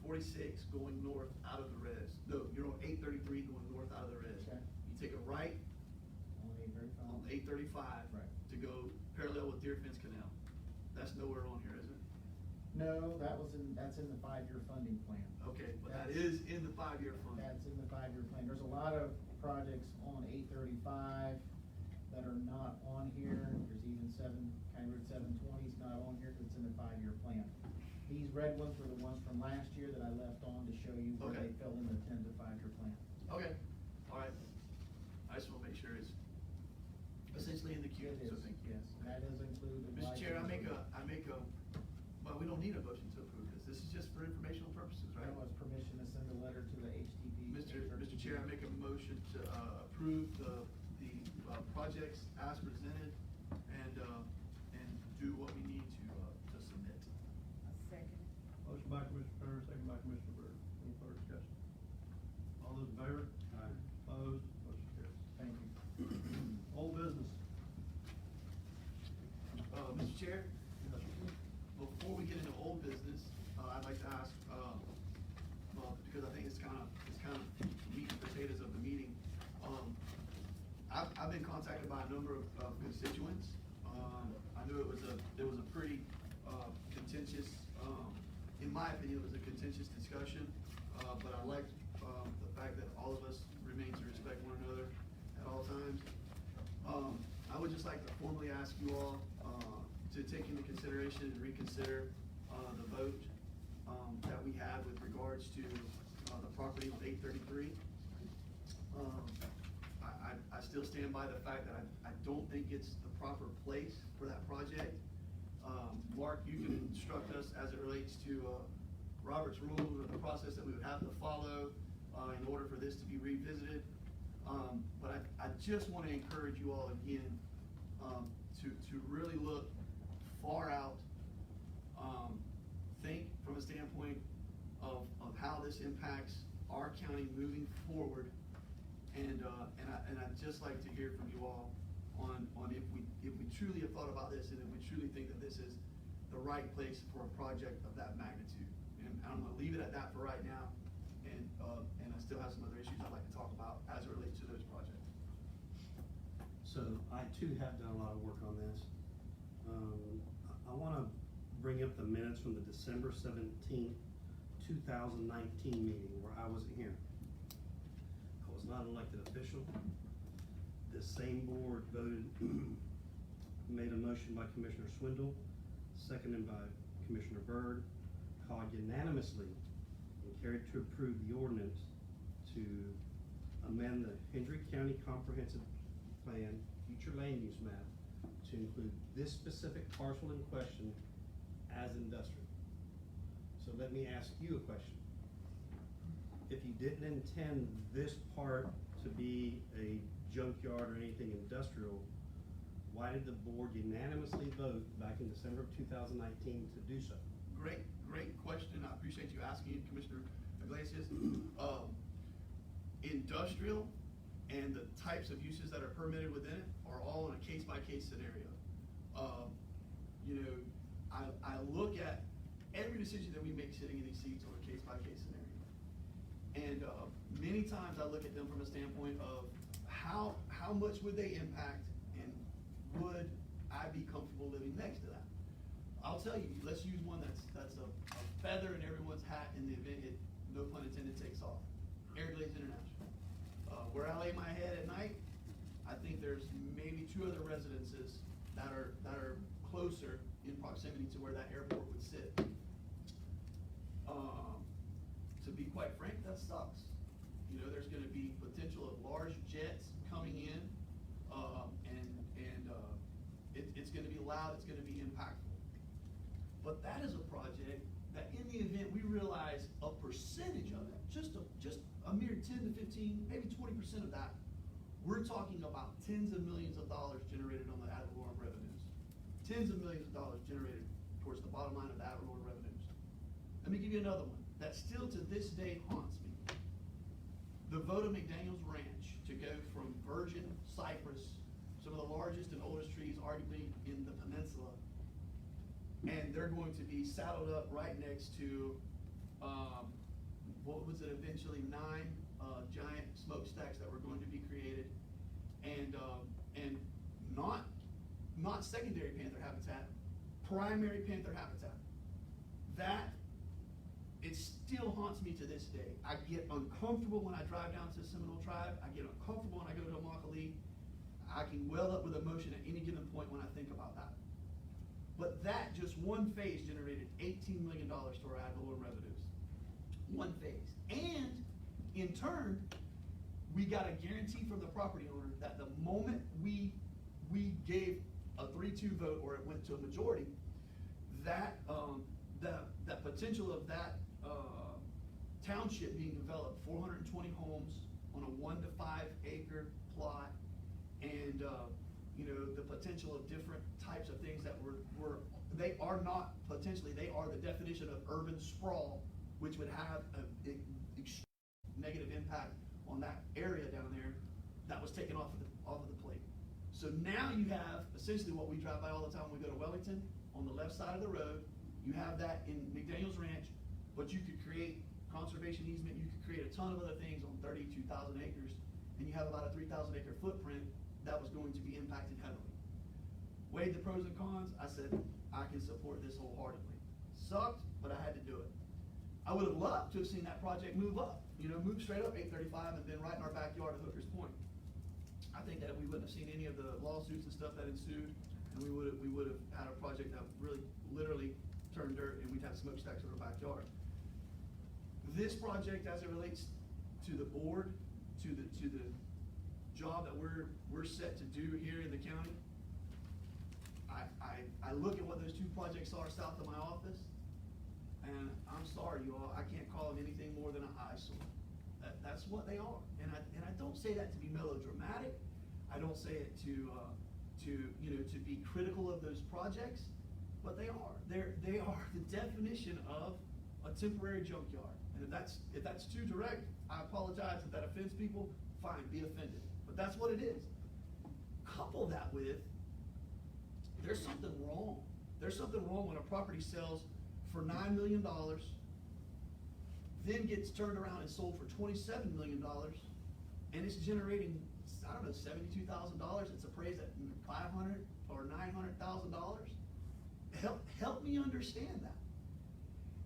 846 going north out of the res. No, you're on 833 going north out of the res. Okay. You take a right On 835. on 835 Right. to go parallel with Deer Fence Canal. That's nowhere on here, is it? No, that's in the 5-year funding plan. Okay, but that That's- is in the 5-year fund. That's in the 5-year plan. There's a lot of projects on 835 that are not on here. There's even County Road 720 is not on here because it's in the 5-year plan. These red ones were the ones from last year that I left on to show you where Okay. they fell in the 10 to 5-year plan. Okay, all right. I just wanna make sure it's essentially in the queue, It so is, thank you. yes, and that does include the. Mr. Chair, I make license. a, well, we don't need a motion to approve this. This is just for informational purposes, right? That was permission to send a letter to the HTP. Mr. Chair, I make a motion to, approve the projects as presented and do what we need to submit. Motion by Commissioner Turner, second by Commissioner Bird. Any further discussion? All those in favor? Aye. Opposed? Motion carries. Thank you. Old business. Mr. Chair, Yes, sir. before we get into old business, I'd like to ask, well, because I think it's kind of meat and potatoes of the meeting. I've been contacted by a number of constituents. I knew it was a pretty contentious, in my opinion, it was a contentious discussion. But I liked the fact that all of us remain to respect one another at all times. I would just like to formally ask you all to take into consideration and reconsider the vote that we had with regards to the property on 833. I still stand by the fact that I don't think it's the proper place for that project. Mark, you can instruct us as it relates to Robert's rules or the process that we would have to follow in order for this to be revisited. But I just want to encourage you all again to really look far out, think from a standpoint of how this impacts our county moving forward. And I'd just like to hear from you all on if we truly have thought about this and if we truly think that this is the right place for a project of that magnitude. And I'm gonna leave it at that for right now. And I still have some other issues I'd like to talk about as it relates to those projects. So I too have done a lot of work on this. I wanna bring up the minutes from the December 17th, 2019 meeting where I wasn't here. I was not an elected official. This same board voted, made a motion by Commissioner Swindle, seconded by Commissioner Byrd, called unanimously and carried to approve the ordinance to amend the Hendry County Comprehensive Plan future land use map to include this specific parcel in question as industrial. So let me ask you a question. if you didn't intend this part to be a junkyard or anything industrial, why did the board unanimously vote back in December of 2019 to do so? Great question. I appreciate you asking it, Commissioner Iglesias. Industrial and the types of uses that are permitted within it are all in a case-by-case scenario. I look at every decision that we make sitting in these seats on a case-by-case scenario. And many times I look at them from a standpoint of how much would they impact, and would I be comfortable living next to that? I'll tell you, let's use one that's a feather in everyone's hat in the event it, no pun intended, takes off. Airglades International. Where I lay my head at night, I think there's maybe 2 other residences that are closer in proximity to where that airport would sit. To be quite frank, that sucks. There's going to be potential of large jets coming in, it's going to be loud, it's going to be impactful. But that is a project that, in the event we realize a percentage of it, just a mere 10 to 15, maybe 20% of that, we're talking about tens of millions of dollars generated on the ad valorem revenues. Tens of millions of dollars generated towards the bottom line of the ad valorem revenues. Let me give you another one that still to this day haunts me. The vote of McDaniel's Ranch to go from virgin cypress, some of the largest and oldest trees arguably in the peninsula, and they're going to be saddled up right next to, what was it, eventually 9 giant smokestacks that were going to be created, and not secondary panther habitat, primary panther habitat. That, it still haunts me to this day. I get uncomfortable when I drive down to Seminole Tribe. I get uncomfortable when I go to Immokalee. I can well up with emotion at any given point when I think about that. But that, just one phase, generated $18 million to our ad valorem revenues. One phase. And in turn, we got a guarantee from the property owner that the moment we gave a 3-2 vote, or it went to a majority, that the potential of that township being developed, 420 homes on a 1 to 5 acre plot, and the potential of different types of things that they are not potentially, they are the definition of urban sprawl, which would have a negative impact on that area down there, that was taken off of the plate. So now you have essentially what we drive by all the time when we go to Wellington. On the left side of the road, you have that in McDaniel's Ranch, but you could create conservation easement, you could create a ton of other things on 32,000 acres, and you have about a 3,000 acre footprint that was going to be impacted heavily. Weighed the pros and cons, I said, I can support this wholeheartedly. Sucked, but I had to do it. I would have loved to have seen that project move up, move straight up 835 and been right in our backyard at Hooker's Point. I think that we wouldn't have seen any of the lawsuits and stuff that ensued, and we would have had a project that really, literally turned dirt, and we'd have smokestacks in our backyard. This project, as it relates to the board, to the job that we're set to do here in the county, I look at what those 2 projects are south of my office, and I'm sorry, you all, I can't call them anything more than an eyesore. That's what they are, and I don't say that to be melodramatic. I don't say it to be critical of those projects, but they are. They are the definition of a temporary junkyard. And if that's too direct, I apologize. If that offends people, fine, be offended. But that's what it is. Couple that with, there's something wrong. There's something wrong when a property sells for $9 million, then gets turned around and sold for $27 million, and it's generating, I don't know, $72,000. It's appraised at $500,000 or $900,000. Help me understand that.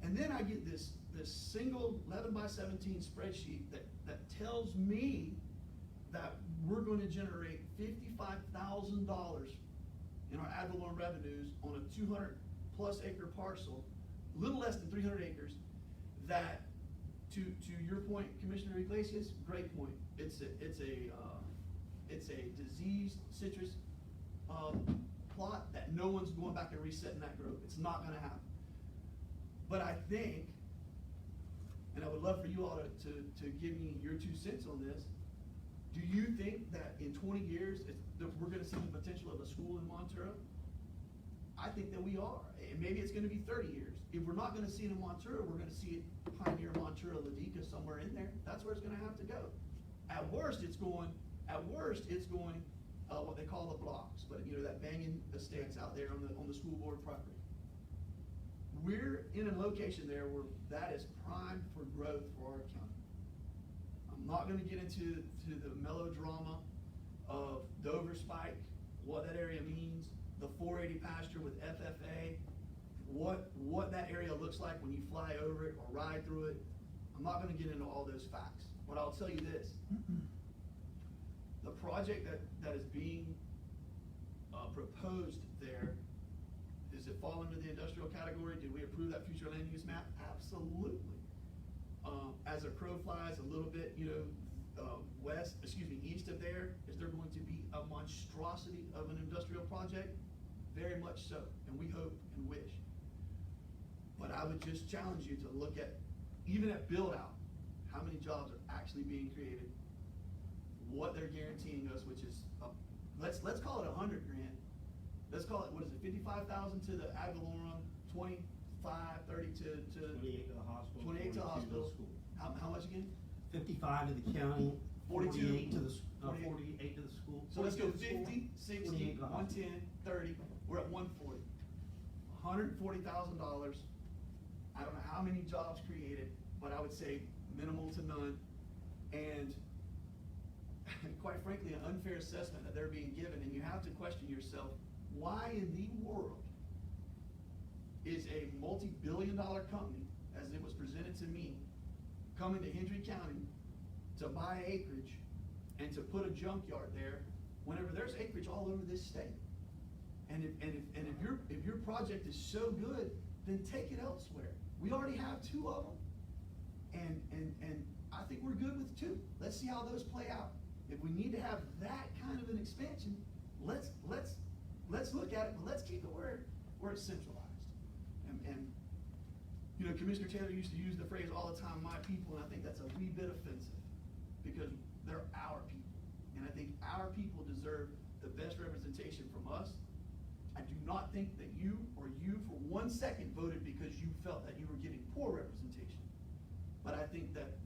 And then I get this single 11 by 17 spreadsheet that tells me that we're going to generate $55,000 in our ad valorem revenues on a 200+ acre parcel, a little less than 300 acres, that, to your point, Commissioner Iglesias, great point. It's a diseased citrus plot that no one's going back and resetting that growth. It's not going to happen. But I think and I would love for you all to give me your 2 cents on this. Do you think that in 20 years, that we're gonna see the potential of a school in Montura? I think that we are, and maybe it's gonna be 30 years. If we're not gonna see it in Montura, we're gonna see it Pioneer, Montura, Ladika, somewhere in there. That's where it's gonna have to go. At worst, it's going, what they call the blocks, but you know, that banging estates out there on the school board property. We're in a location there where that is primed for growth for our county. I'm not gonna get into the melodrama of Dover Spike, what that area means, the 480 pasture with FFA, what that area looks like when you fly over it or ride through it. I'm not gonna get into all those facts, but I'll tell you this. The project that is being proposed there, does it fall under the industrial category? Did we approve that future land use map? Absolutely. As a crow flies a little bit, you know, east of there, is there going to be a monstrosity of an industrial project? Very much so, and we hope and wish. But I would just challenge you to look at, even at build out, how many jobs are actually being created, what they're guaranteeing us, which is, let's call it $100 grand. Let's call it, what is it, 55,000 to the ad valorem, 25, 30 to 28 to the hospital. 28 to the 42 hospital. school. How much again? 55 to the county. 42 48 to the, 48. 48 to the school. So let's go 42 to the 50, school, 60, 48 to the hospital. 110, 30, we're at 140. $140,000. I don't know how many jobs created, but I would say minimal to none. And quite frankly, an unfair assessment that they're being given, and you have to question yourself, why in the world is a multi-billion-dollar company, as it was presented to me, coming to Hendry County to buy acreage and to put a junkyard there, whenever there's acreage all over this state? And if your project is so good, then take it elsewhere. We already have 2 of them, and I think we're good with 2. Let's see how those play out. If we need to have that kind of an expansion, let's look at it, but let's keep it where it's centralized. And you know, Commissioner Taylor used to use the phrase all the time, my people, and I think that's a wee bit offensive, because they're our people. And I think our people deserve the best representation from us. I do not think that you for 1 second voted because you felt that you were getting poor representation. But I think that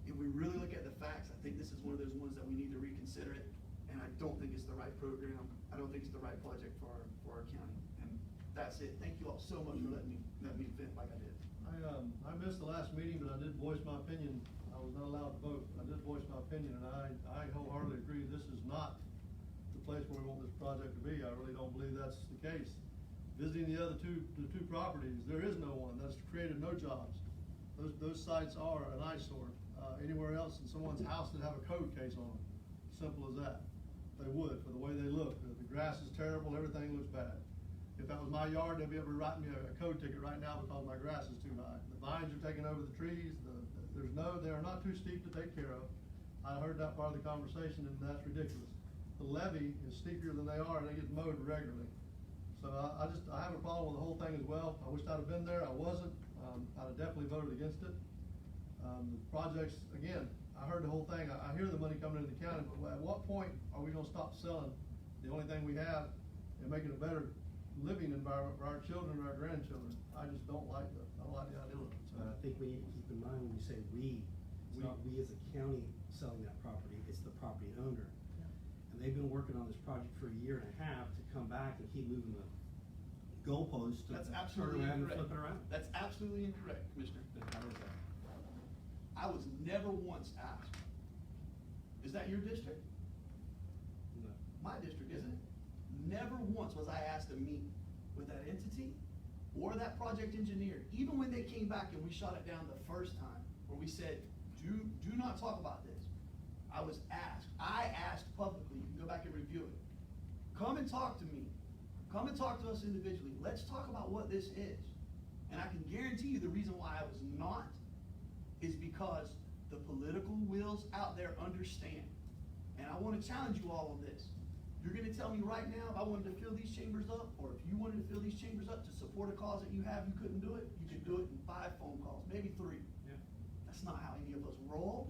if we really look at the facts, I think this is one of those ones that we need to reconsider it. And I don't think it's the right program. I don't think it's the right project for our county. And that's it. Thank you all so much for letting me vent like I did. I missed the last meeting, but I did voice my opinion. I was not allowed to vote. I did voice my opinion, and I wholeheartedly agree this is not the place where we want this project to be. I really don't believe that's the case. Visiting the two properties, there is no one. That's created no jobs. Those sites are an eyesore. Anywhere else in someone's house that have a code case on them, simple as that. They would, for the way they look. The grass is terrible, everything looks bad. If that was my yard, they'd be able to write me a code ticket right now because my grass is too high. The vines are taking over the trees, they are not too steep to take care of. I heard that part of the conversation, and that's ridiculous. The levee is steeper than they are, and they get mowed regularly. So I have a problem with the whole thing as well. I wish I'd have been there, I wasn't. I'd have definitely voted against it. The projects, again, I heard the whole thing. I hear the money coming into the county, but at what point are we gonna stop selling the only thing we have and making a better living environment for our children and our grandchildren? I just don't like the idea of it. So I think we need to keep in mind when you say we, it's not we as a county selling that property, it's the property owner. And they've been working on this project for a year and a half to come back and keep moving the goalposts to That's turn absolutely around and incorrect. flip it around. That's absolutely incorrect, Commissioner. How is that? I was never once asked, is that your district? No. My district, isn't it? Never once was I asked to meet with that entity or that project engineer, even when they came back and we shot it down the first time, where we said, do not talk about this. I was asked. I asked publicly. You can go back and review it. Come and talk to me. Come and talk to us individually. Let's talk about what this is. And I can guarantee you the reason why I was not is because the political wheels out there understand. And I want to challenge you all on this. You're going to tell me right now, if I wanted to fill these chambers up, or if you wanted to fill these chambers up to support a cause that you have, you couldn't do it, you could do it in 5 phone calls, maybe 3. Yeah. That's not how any of us roll.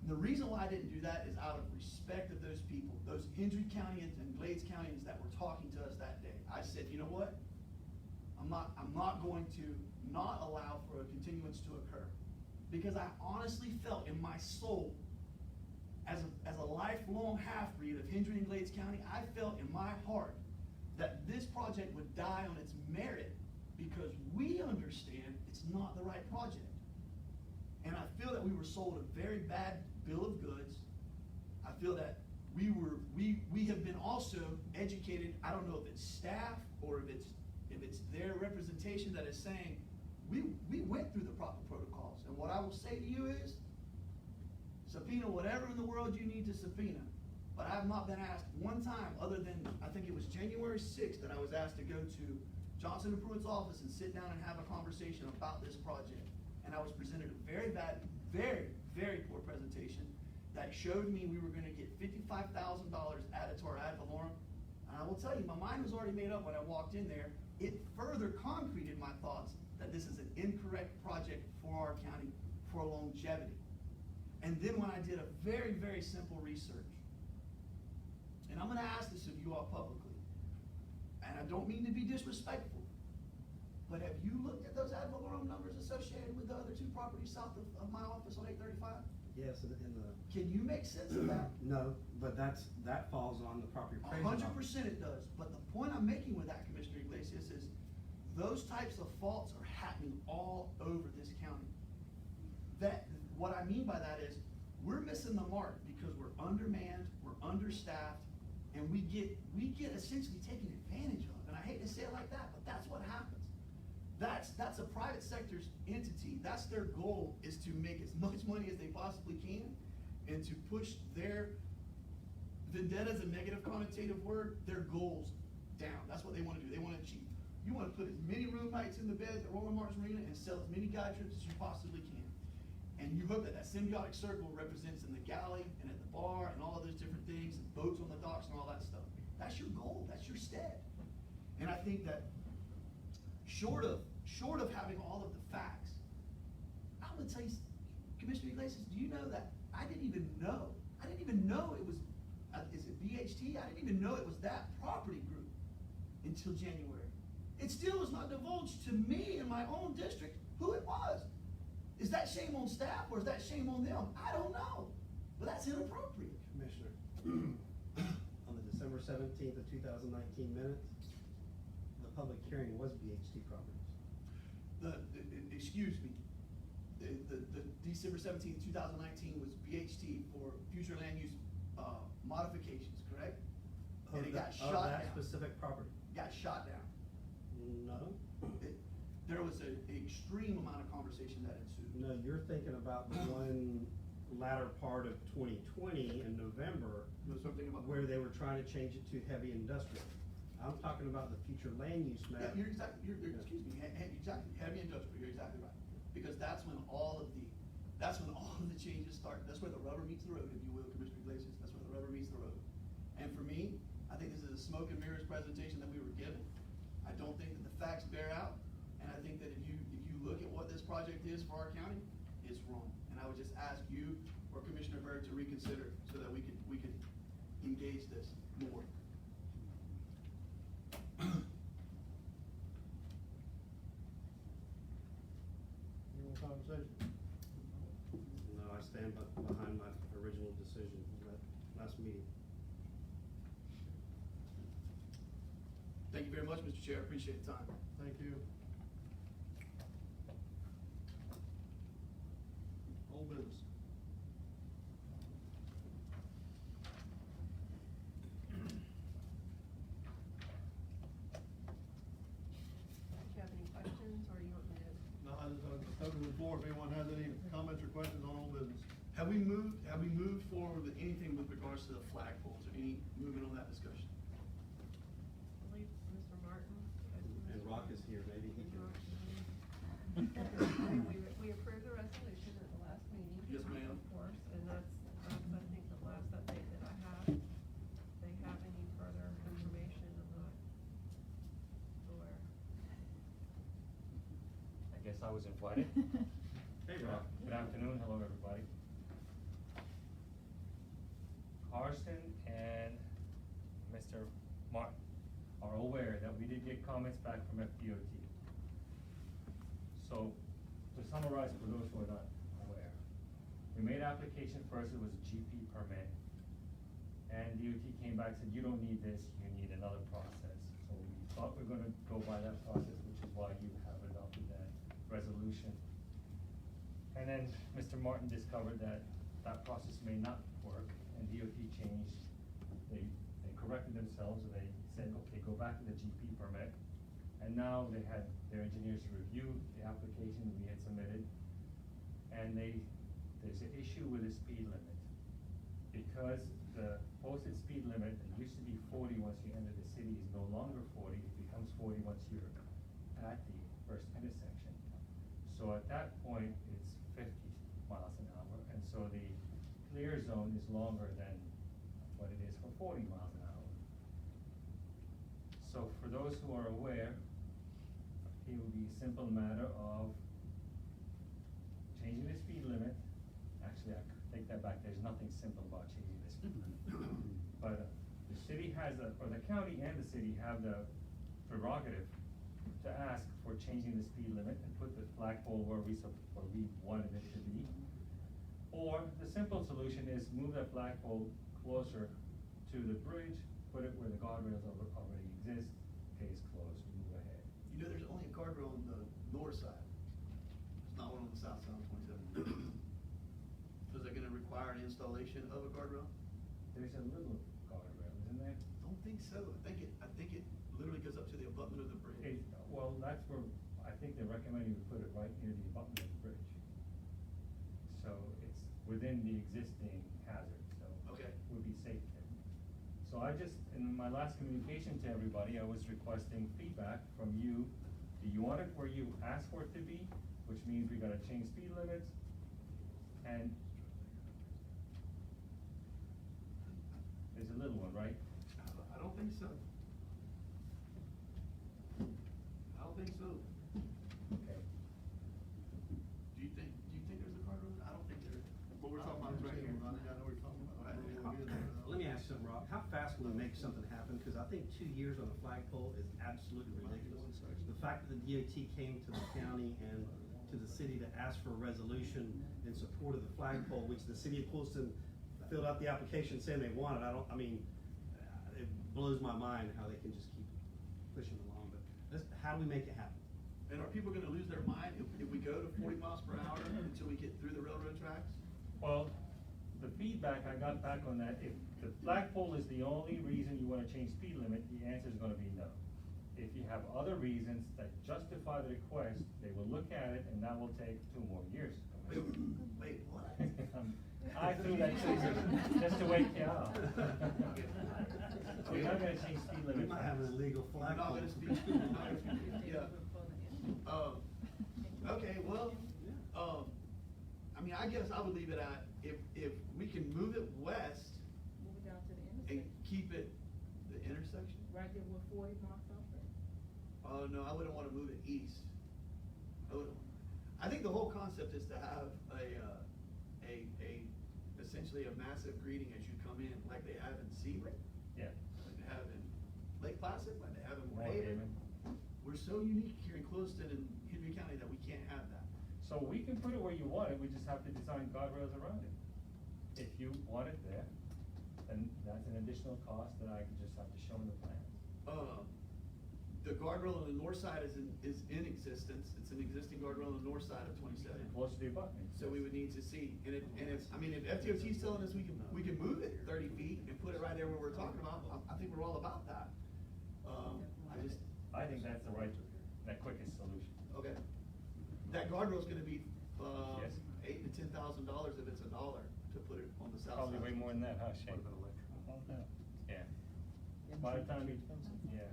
The reason why I didn't do that is out of respect of those people, those Hendry Countyans and Glades Countyans that were talking to us that day. I said, you know what? I'm not going to not allow for a continuance to occur. Because I honestly felt in my soul, as a lifelong half-breed of Hendry and Glades County, I felt in my heart that this project would die on its merit because we understand it's not the right project. And I feel that we were sold a very bad bill of goods. I feel that we have been also educated. I don't know if it's staff or if it's their representation that is saying we went through the proper protocols. And what I will say to you is, subpoena whatever in the world you need to subpoena. But I have not been asked one time, other than I think it was January 6th that I was asked to go to Johnson & Pruitt's office and sit down and have a conversation about this project. And I was presented a very bad, very, very poor presentation that showed me we were gonna get $55,000 added to our ad valorem. And I will tell you, my mind was already made up when I walked in there. It further concreted my thoughts that this is an incorrect project for our county for longevity. And then when I did a very, very simple research, and I'm gonna ask this of you all publicly, and I don't mean to be disrespectful, but have you looked at those ad valorem numbers associated with the other two properties south of my office on 835? Yes, in the. Can you make sense of that? No, but that falls on the property appraisal. 100% it does, but the point I'm making with that, Commissioner Iglesias, is those types of faults are happening all over this county. What I mean by that is, we're missing the mark because we're undermanned, we're understaffed, and we get essentially taken advantage of. And I hate to say it like that, but that's what happens. That's a private sector's entity. That's their goal, is to make as much money as they possibly can and to push their vendetta is a negative connotative word, their goals down. That's what they want to do. They want to achieve. You want to put as many room nights in the bed at Roland Martin Arena and sell as many guide trips as you possibly can. And you hope that symbiotic circle represents in the galley and at the bar and all of those different things, and boats on the docks and all that stuff. That's your goal. That's your stead. And I think that short of having all of the facts, I'm gonna tell you, Commissioner Iglesias, do you know that I didn't even know it was, is it BHT? I didn't even know it was that property group until January. It still was not divulged to me in my own district who it was. Is that shame on staff or is that shame on them? I don't know, but that's inappropriate. Commissioner, on the December 17th of 2019 minutes, the public hearing was BHT properties. Excuse me, the December 17th, 2019 was BHT for future land use modifications, correct? And it got shot down. That specific property? Got shot down. No. There was an extreme amount of conversation that ensued. No, you're thinking about the one latter part of 2020 in November, There's something about where they were trying to change it to heavy industrial. I'm talking about the future land use map. Yeah, excuse me, exactly, heavy industrial, you're exactly right. Because that's when all of the changes start. That's where the rubber meets the road, if you will, Commissioner Iglesias. That's where the rubber meets the road. And for me, I think this is a smoke and mirrors presentation that we were given. I don't think that the facts bear out. And I think that if you look at what this project is for our county, it's wrong. And I would just ask you or Commissioner Byrd to reconsider so that we could engage this more. Any more conversation? No, I stand behind my original decision from that last meeting. Thank you very much, Mr. Chair. I appreciate the time. Thank you. Old business. Do you have any questions, or you want me to? No, I just open the floor if anyone has any comments or questions on old business. Have we moved forward with anything with regards to the flagpoles or any movement on that discussion? I believe Mr. Martin. And Rock is here, maybe he can. We approved the resolution at the last meeting. Yes, ma'am. Of course, and that's, I think, the last update that I have. They have any further information, I'm not aware. I guess I was invited. Hey, Rock. Good afternoon, hello everybody. Carson and Mr. Martin are aware that we did get comments back from FDOT. So, to summarize for those who are not aware, we made application first, it was a GP permit. And DOT came back and said, you don't need this, you need another process. So we thought we were gonna go by that process, which is why you have adopted that resolution. And then Mr. Martin discovered that that process may not work, and DOT changed. They corrected themselves, and they said, okay, go back to the GP permit. And now they had their engineers review the application that we had submitted, and there's an issue with the speed limit. Because the posted speed limit, it used to be 40 once you enter the city, is no longer 40, it becomes 40 once you're at the first intersection. So at that point, it's 50 miles an hour, and so the clear zone is longer than what it is for 40 miles an hour. So for those who are aware, it would be a simple matter of changing the speed limit. Actually, I take that back, there's nothing simple about changing the speed limit. But the city has, or the county and the city have the prerogative to ask for changing the speed limit and put the flagpole where we wanted it to be. Or the simple solution is move that flagpole closer to the bridge, put it where the guardrails already exist, case closed, move ahead. You know, there's only a guardrail on the north side. There's not one on the south side of 27. So is that gonna require an installation of a guardrail? There's a little guardrail, isn't there? Don't think so. I think it literally goes up to the abutment of the bridge. Well, that's where, I think they're recommending we put it right near the abutment of the bridge. So it's within the existing hazard, so. Okay. Would be safe there. So I just, in my last communication to everybody, I was requesting feedback from you. Do you want it where you asked for it to be, which means we gotta change speed limits? And there's a little one, right? I don't think so. I don't think so. Okay. Do you think there's a guardrail? I don't think there is. What we're talking about is right here. I think I know what you're talking about. Let me ask you something, Rob. How fast will it make something happen? Because I think 2 years on a flagpole is absolutely ridiculous. The fact that the DOT came to the county and to the city to ask for a resolution in support of the flagpole, which the city of Clueston filled out the application saying they wanted, it blows my mind how they can just keep pushing along. But how do we make it happen? And are people gonna lose their mind if we go to 40 miles per hour until we get through the railroad tracks? Well, the feedback I got back on that, if the flagpole is the only reason you wanna change speed limit, the answer is gonna be no. If you have other reasons that justify the request, they will look at it, and that will take 2 more years. Wait, what? I threw that to you, just to wake you up. We're not gonna change speed limit. We might have an illegal We're not flagpole. gonna speak, yeah. Okay, well, I mean, I guess I would leave it at, if we can move it west Move it down to the and intersection, keep it, the intersection? right there where 40 marks off there. Oh, no, I wouldn't wanna move it east. I think the whole concept is to have essentially a massive greeting as you come in, like they have in Sebring, Yeah. like they have in Lake Placid, like they have in Warhaven. Warhaven. We're so unique here in Clueston and Henry County that we can't have that. So we can put it where you want it, we just have to design guardrails around it. If you want it there, then that's an additional cost that I just have to show in the plans. The guardrail on the north side is in existence. It's an existing guardrail on the north side of 27. Close to the abutment. So we would need to see, and if FDOT is telling us we can move it 30 feet and put it right there where we're talking about, I think we're all about that. I think that's the right, that quickest solution. Okay. That guardrail's gonna be, Yes. $8,000 to $10,000 if it's $1 to put it on the south side. Probably way more than that, huh, Shane? Yeah. By the time you, yeah.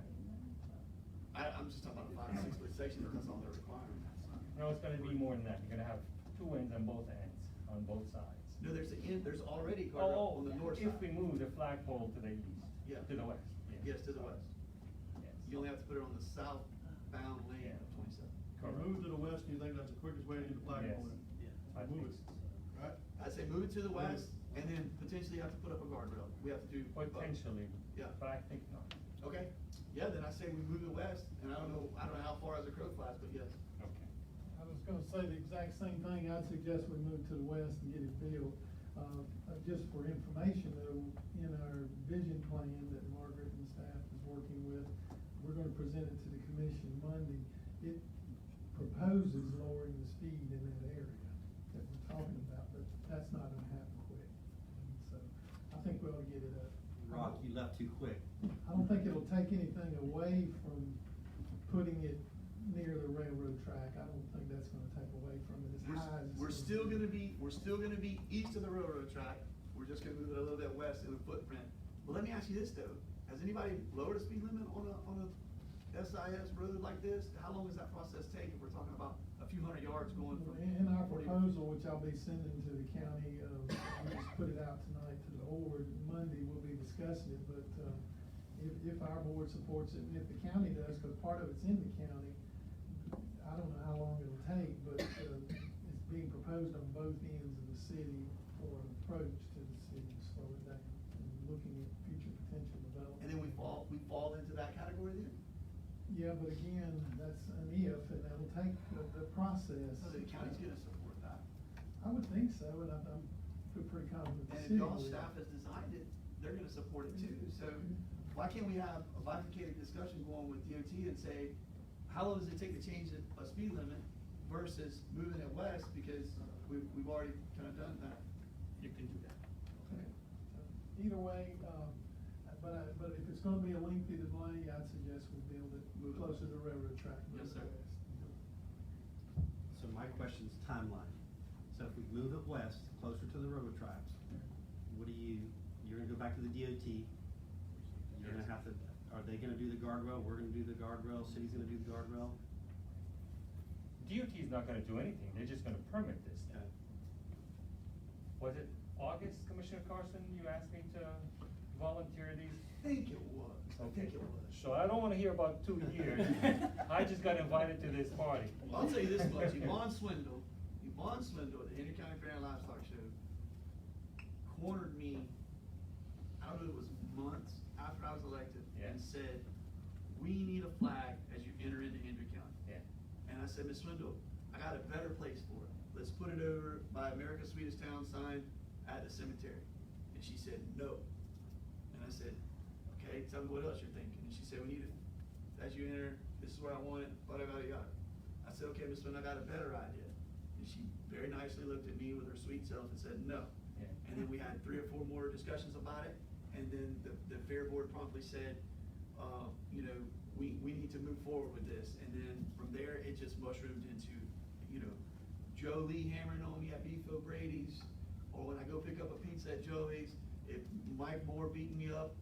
I'm just talking about a 5 to 6 foot section, if that's all they're requiring. No, it's gonna be more than that, you're gonna have 2 ends on both sides. No, there's already guardrail on the north side. If we move the flagpole to the east, Yeah. to the west, yeah. Yes, to the west. Yes. You only have to put it on the southbound lane of 27. Or move to the west, do you think that's the quickest way to get the flagpole in? I think Move it. so. Right? I'd say move it to the west, and then potentially have to put up a guardrail. We have to do. both. Potentially, Yeah. but I think not. Okay, yeah, then I say we move it west, and I don't know how far as the crow flies, but yes. Okay. I was gonna say the exact same thing. I'd suggest we move to the west and get it built. Just for information though, in our vision plan that Margaret and staff is working with, we're gonna present it to the commission Monday. It proposes lowering the speed in that area that we're talking about, but that's not gonna happen quick. And so I think we ought to get it up. Rock, you left too quick. I don't think it'll take anything away from putting it near the railroad track. I don't think that's gonna take away from it as high as. it's We're gonna still gonna be east of the railroad track. We're just gonna move it a little bit west in the footprint. But let me ask you this though, has anybody lowered the speed limit on a SIS road like this? How long does that process take if we're talking about a few hundred yards going from? In our 40 proposal, which I'll be sending to the county, we just put it out tonight to the board. Monday, we'll be discussing it, but, if our board supports it, and if the county does, cause part of it's in the county, I don't know how long it'll take, but, it's being proposed on both ends of the city for an approach to the city to slow it down and looking at future potential development. And then we fall into that category then? Yeah, but again, that's an if, and that'll take the process. So the county's gonna support that. I would think so, and I'm feel pretty confident the And if city y'all will. staff has designed it, they're gonna support it too. So why can't we have a bifurcated discussion going with DOT and say, how long does it take to change a speed limit versus moving it west, because we've already kind of done that? You can do that. Okay. Either way, but if it's gonna be a lengthy delay, I'd suggest we build it Move it closer west. to the railroad track. Yes, sir. So my question's timeline. So if we move it west, closer to the railroad tracks, you're gonna go back to the DOT. You're gonna have to, are they gonna do the guardrail? We're gonna do the guardrail? City's gonna do the guardrail? DOT is not gonna do anything, they're just gonna permit this. Okay. Was it August, Commissioner Carson, you asked me to volunteer these? I think it was. I think it was. So I don't wanna hear about 2 years. I just got invited to this party. Well, I'll tell you this much, Yvonne Swindle at the Henry County Fair and Livestock Show cornered me, I don't know, it was months after I was elected, Yeah. and said, we need a flag as you enter into Henry County. Yeah. And I said, Ms. Swindle, I got a better place for it. Let's put it over by America's Sweetest Town sign at the cemetery. And she said, no. And I said, okay, tell me what else you're thinking. And she said, we need it, as you enter, this is where I want it, whatever I got. I said, okay, Ms. Swindle, I got a better idea. And she very nicely looked at me with her sweet self and said, no. Yeah. And then we had 3 or 4 more discussions about it. And then the fair board promptly said, you know, we need to move forward with this. And then from there, it just mushroomed into, you know, Joe Lee hammering on me at Beef O'Brady's, or when I go pick up a pizza at Joey's, if Mike Moore beating me up,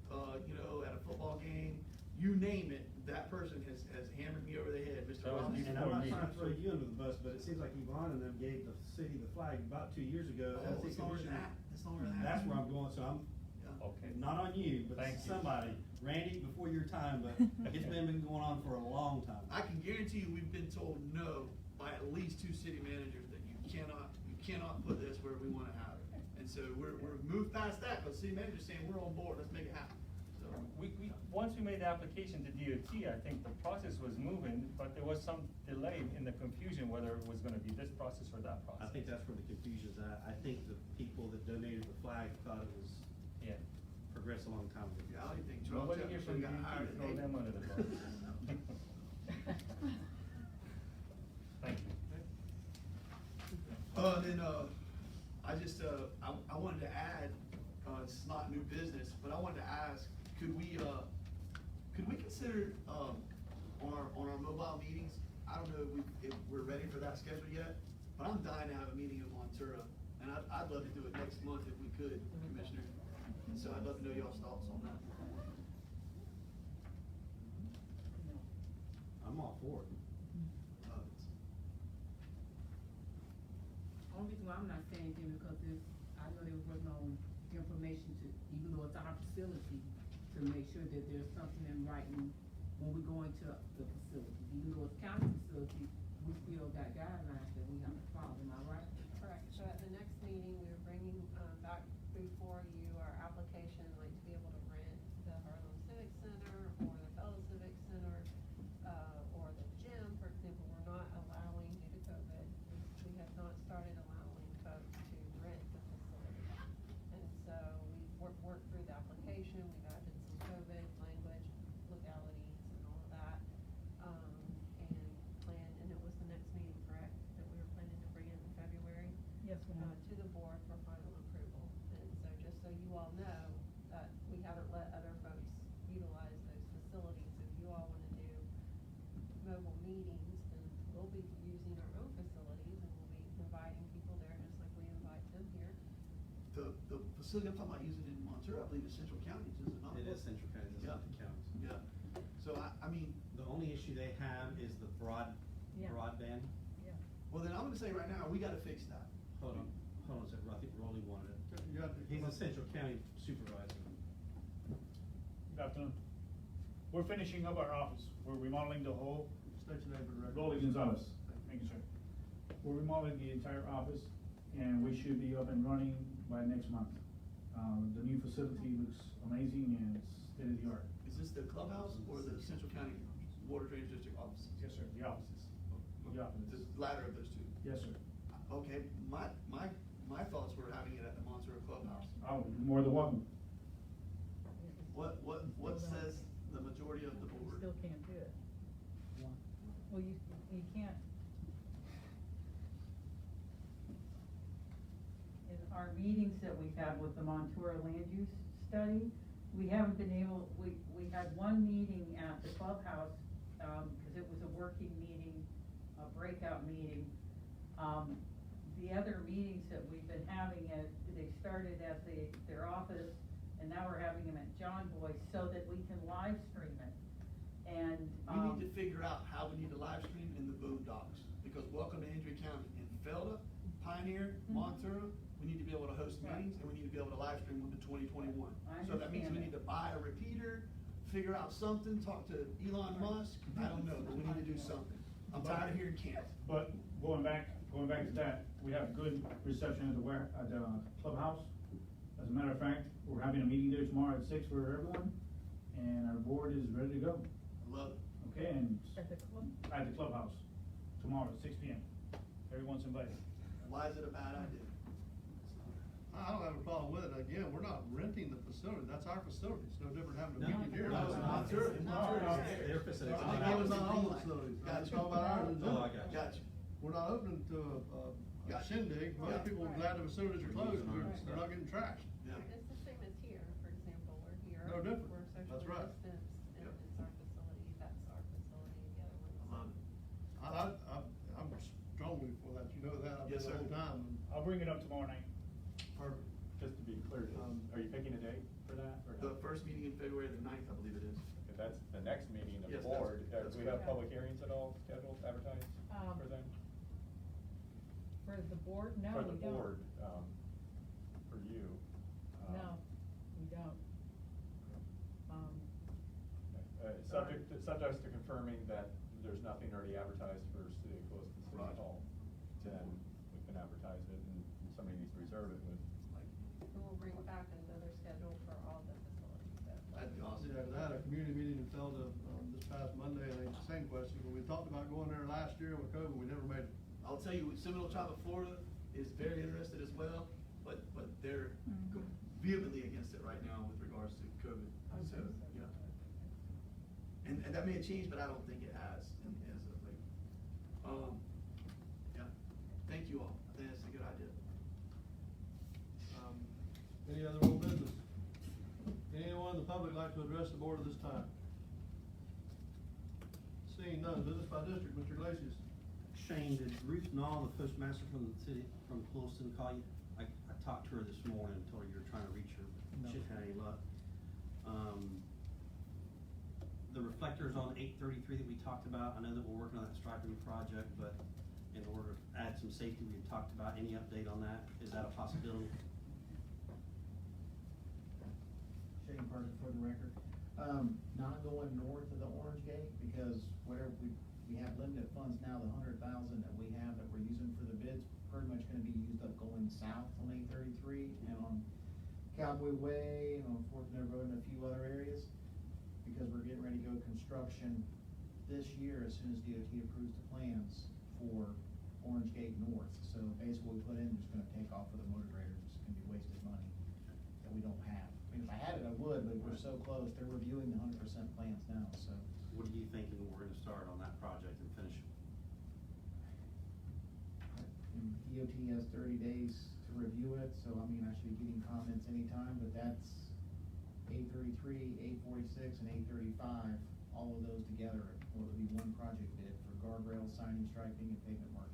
you know, at a football game, you name it, that person has hammered me over the head, Mr. That was Robinson. And I'm not me. trying to throw you under the bus, but it seems like Yvonne and them gave the city the flag about 2 years ago. Oh, it's longer than that. It's longer than that. That's where I'm going, so I'm, Yeah. Okay. not on you, but Thank you. somebody. Randy, before your time, but it's been going on for a long time. I can guarantee you, we've been told no by at least 2 city managers that you cannot put this where we wanna have it. And so we're moved past that, but city manager's saying, we're on board, let's make it happen. So, Once we made the application to DOT, I think the process was moving, but there was some delay in the confusion whether it was gonna be this process or that process. I think that's where the confusion's at. I think the people that donated the flag thought it was Yeah. progressed a long time ago. yeah, I don't think Charles Nobody here from Jefferson got DOT, hired at throw them under the bus. Thank you. Then, I just, I wanted to add, it's not new business, but I wanted to ask, could we consider, on our mobile meetings, I don't know if we're ready for that schedule yet, but I'm dying to have a meeting in Montura, and I'd love to do it next month if we could, Commissioner. And so I'd love to know y'all's thoughts on that. I'm all for it. Only reason why I'm not saying anything because I know they were working on information to, even though it's our facility, to make sure that there's something in writing when we go into the facility. Even though it's county facility, we still got guidelines that we have to follow, am I right? Correct. So at the next meeting, we are bringing, back before you our application, like to be able to rent the Harlem Civic Center or the Fellow Civic Center, or the gym, for example. We're not allowing, due to COVID, we have not started allowing folks to rent the facility. And so we've worked through the application, we've added some COVID language, legalities and all of that. And it was the next meeting, correct, that we were planning to bring in February? Yes, ma'am. To the board for final approval. And so just so you all know, that we haven't let other folks utilize those facilities. If you all wanna do mobile meetings, then we'll be using our own facilities and we'll be inviting people there just like we invite them here. The facility I'm talking about using in Monterey, I believe is Central Counties, is it not? It is Central County, it's not the counties. Yeah, so I mean, The only issue they have is the Yeah. broadband. Yeah. well then I'm gonna say right now, we gotta fix that. Hold on a second, I think Rolly wanted it. You have to- He's a Central County supervisor. Good afternoon. We're finishing up our office. We're remodeling the whole, State your name for the record. Rolly Gonzalez. Thank you, sir. We're remodeling the entire office, and we should be up and running by next month. The new facility looks amazing and it's state of the art. Is this the clubhouse or the Central County Water Drainage District offices? Yes, sir, the offices. The offices. The latter of those two? Yes, sir. Okay, my thoughts were having it at the Monterey Clubhouse. Oh, you're more than welcome. What says the majority of the You board? still can't do it. Well, you can't. In our meetings that we've had with the Montour Land Use Study, we haven't been able, we had one meeting at the clubhouse, cause it was a working meeting, a breakout meeting. The other meetings that we've been having they started at their office, and now we're having them at John Boy's so that we can live stream it. And, We need to figure out how we need to live stream in the boondocks, because welcome to Andrew County. In Felda, Pioneer, Monterey, we need to be able to host Right. meetings, and we need to be able to live stream them in 2021. I So that means we understand need to that. buy a repeater, figure out something, talk to Elon Musk, I don't know, but we need to do something. I'm tired of hearing can't. But going back to that, we have good reception at the clubhouse. As a matter of fact, we're having a meeting there tomorrow at 6 for everyone, and our board is ready to go. I love it. Okay, and At the club? at the clubhouse tomorrow at 6 p.m. Everyone's invited. Why is it a bad idea? I don't have a problem with it. Again, we're not renting the facility. That's our facility. It's no different having a No, meeting here. no, it's not. Monterey, Monterey No, is there. Their facility. I I think think it was not the all green the light. facilities. I'm Gotcha. talking about ours in Oh, I general. got you. Gotcha. We're not open to a Gotcha. shindig. Yeah. Most people are glad the facilities are closed, Right. they're not getting trashed. Yeah. It's the same as here, for example, we're here. No different. We're That's socially right. distanced, and Yep. it's our facility, that's our facility, the other I one's. love it. I'm strongly for that. You know that. I've Yes, been the sir. whole time. I'll bring it up tomorrow night. Perfect. Just to be clear, are you picking a date for that, or The not? first meeting in February the 9th, I believe it is. If that's the next meeting of the Yes, that's- board, that's do we have correct. public hearings at all scheduled, advertised Um, for them? For the board, no, For we the don't. board, for you. No, we don't. Subject to confirming that there's nothing already advertised for city, close to City Right. Hall, then we can advertise it, and somebody needs to reserve it with. And we'll bring back another schedule for all the facilities that. That'd be awesome. Yeah, I had a community meeting in Felda, this past Monday, and it's the same question, but we talked about going there last year with COVID, we never made it. I'll tell you, Seminole Tribe of Florida is very interested as well, but they're vehemently against it right now with regards to COVID. So, yeah. And that may have changed, but I don't think it has as of late. Yeah, thank you all. I think that's a good idea. Any other old business? Anyone in the public like to address the board at this time? Seeing none, business by district, Mr. Iglesias. Shane, did Ruth Knoll, the postmaster from the city, from Clewiston, call you? I talked to her this morning and told her you were trying to reach her, but she hadn't had any luck. The reflectors on 833 that we talked about, I know that we're working on that striping project, but in order to add some safety, we had talked about, any update on that? Is that a possibility? Shane Parker for the record. Not going north of the Orange Gate because where we have limited funds now, the 100,000 that we have that we're using for the bids pretty much gonna be used up going south on 833 and on Cowboy Way and on Fourth Mill Road and a few other areas, because we're getting ready to go construction this year as soon as DOT approves the plans for Orange Gate North. So basically what we put in is gonna take off with a motor grader, it's gonna be wasted money that we don't have. I mean, if I had it, I would, but we're so close, they're reviewing the 100% plans now, so. What are you thinking we're gonna start on that project and finish it? And DOT has 30 days to review it, so I mean, I should be getting comments anytime, but that's 833, 846, and 835, all of those together, will be one project bid for guardrails, signing, striping, and pavement markings.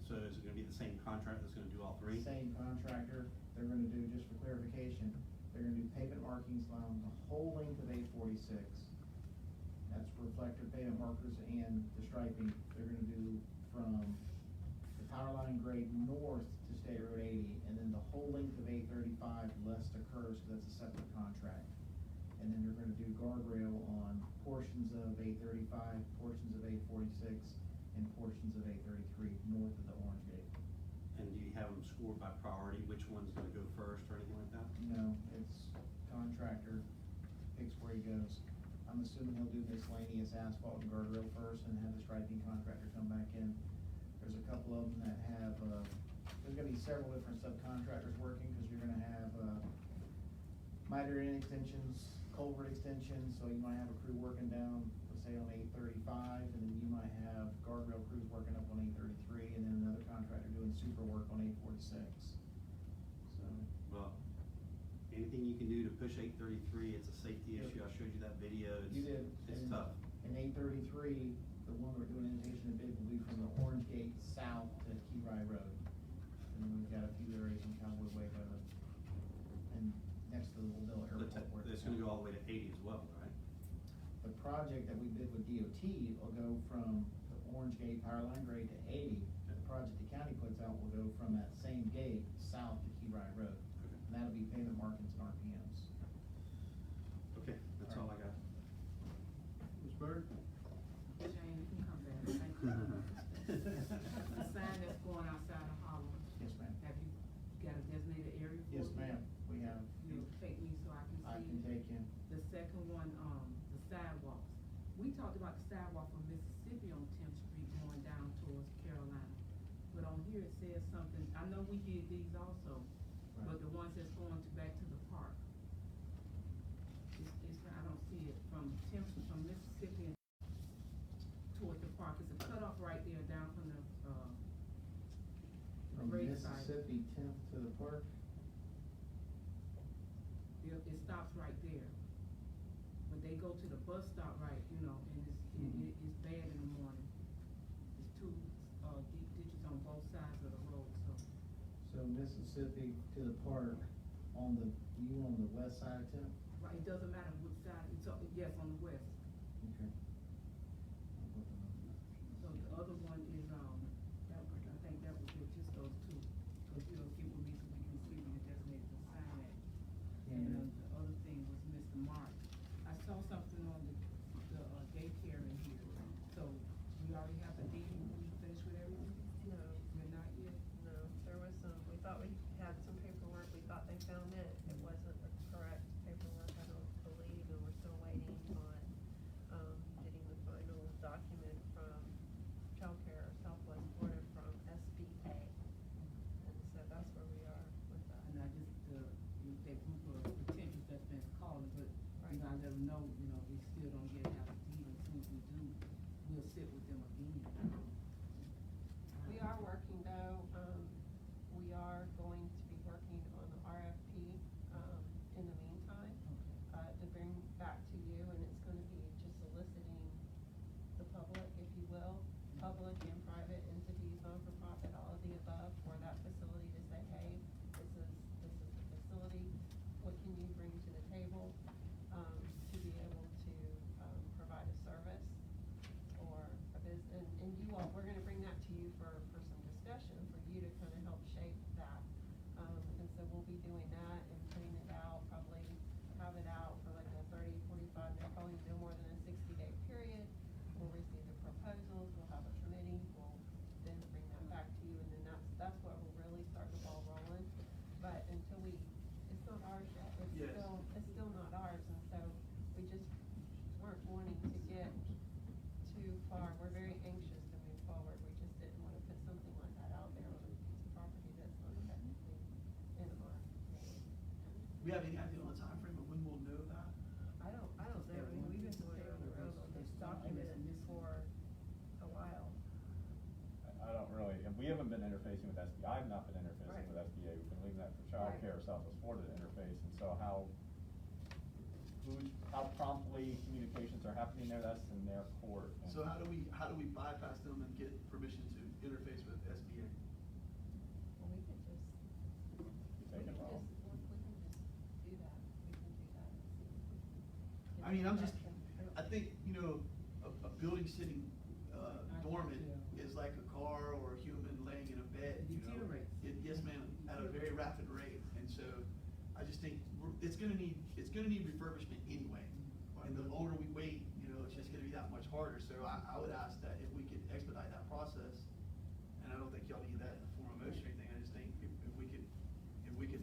So is it gonna be the same contract that's gonna do all three? Same contractor, they're gonna do, just for clarification, they're gonna do pavement markings along the whole length of 846. That's reflective pavement markers and the striping, they're gonna do from the power line grade north to State Road 80, and then the whole length of 835 less the curves, because that's a separate contract. And then they're gonna do guardrail on portions of 835, portions of 846, and portions of 833 north of the Orange Gate. And do you have them scored by priority, which one's gonna go first or anything like that? No, it's contractor picks where he goes. I'm assuming he'll do miscellaneous asphalt and guardrail first and have the striping contractor come back in. There's a couple of them that have, there's gonna be several different subcontractors working, because you're gonna have, miter in extensions, culvert extensions, so you might have a crew working down, let's say on 835, and then you might have guardrail crews working up on 833, and then another contractor doing super work on 846. So. Well, anything you can do to push 833, it's a safety issue. I showed you that video. You did. It's And- tough. And 833, the one we're doing invitation to bid will be from the Orange Gate south to Key Rye Road. And then we've got a few areas in Cowboy Way by the, and next to the Little But Airport. where it's gonna go all the way to 80 as well, right? The project that we bid with DOT will go from the Orange Gate power line grade to 80. The project the county puts out will go from that same gate south to Key Rye Road. Okay. And that'll be pavement markings and RPMs. Okay, that's all I got. Ms. Bird? Jane, you can come back, thank you. The sign that's going outside of Holland, Yes, ma'am. have you got a designated area for it? Yes, ma'am, we have. You'll take me so I can see? I can take you. The second one, the sidewalks. We talked about the sidewalk from Mississippi on 10th Street going down towards Carolina. But on here it says something, I know we did these also, but Right. the ones that's going back to the park. It's, I don't see it, from Mississippi toward the park. It's a cutoff right there down from the, From grade side. Mississippi 10th to the park. It stops right there. But they go to the bus stop right, you know, and it's bad in the morning. There's two, deep ditches on both sides of the road, so. So Mississippi to the park on the, you on the west side of 10th? Right, it doesn't matter which side, yes, on the west. Okay. So the other one is, I think that was it, just those two. Cause you'll get with me so we can see where you designated the sign at. And the other thing was Mr. Mark. I saw something on the daycare in here. So we already have the deed, we finished with everything? No, We're not yet? no, there was some, we thought we had some paperwork, we thought they found it, it wasn't the correct paperwork, I don't believe, and we're still waiting on, getting the final document from Childcare Southwest Florida from SBA. And so that's where we are with that. And I just, that group of potentials that's been calling, but, you know, I let them know, you know, we still don't yet have a deed, as soon as we do, we'll sit with them again. We are working though, we are going to be working on the RFP, in the meantime, to bring back to you, and it's gonna be just soliciting the public, if you will, public and private entities, non-for-profit, all of the above, for that facility to say, hey, this is the facility, what can you bring to the table, to be able we have any idea on the timeframe of when we'll know that? I don't know, I mean, we've been going down the road on this document for a while. I don't really, and we haven't been interfacing with SBA, I've not been interfacing Right. with SBA, we've been leaving that for Right. childcare, Southwest Florida to interface, and so how promptly communications are happening there, that's in their court. And So how do we bypass them and get permission to interface with SBA? Well, we could just, you take it wrong. we can just do that, we can do that. I mean, I think, you know, a building sitting, dormant is like a car or a human laying in a bed, It you know? deteriorates. Yes, ma'am, at a very rapid rate, and so I just think it's gonna need refurbishment anyway. And the longer we wait, you know, it's just gonna be that much harder, so I would ask that if we could expedite that process, and I don't think y'all need that in the form of motion or anything, I just think if we could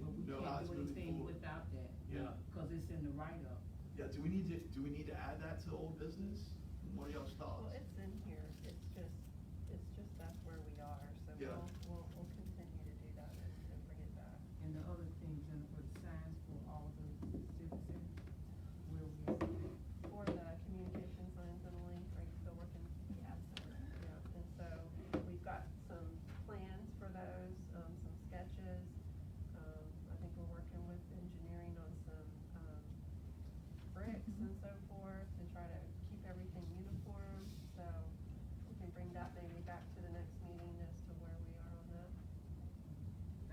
But we know how can't it's do moving anything forward. without that. Yeah. Cause it's in the write-up. Yeah, do we need to add that to old business? What are y'all's thoughts? Well, it's in here, it's just that's where we are, so Yeah. we'll continue to do that and bring it back. And the other thing, Jennifer, the signs for all the civic centers, where we at? For the communication signs, Emily, are you still working? Yeah, and so we've got some plans for those, some sketches. I think we're working with engineering on some, bricks and so forth to try to keep everything uniform. So we can bring that maybe back to the next meeting as to where we are on that.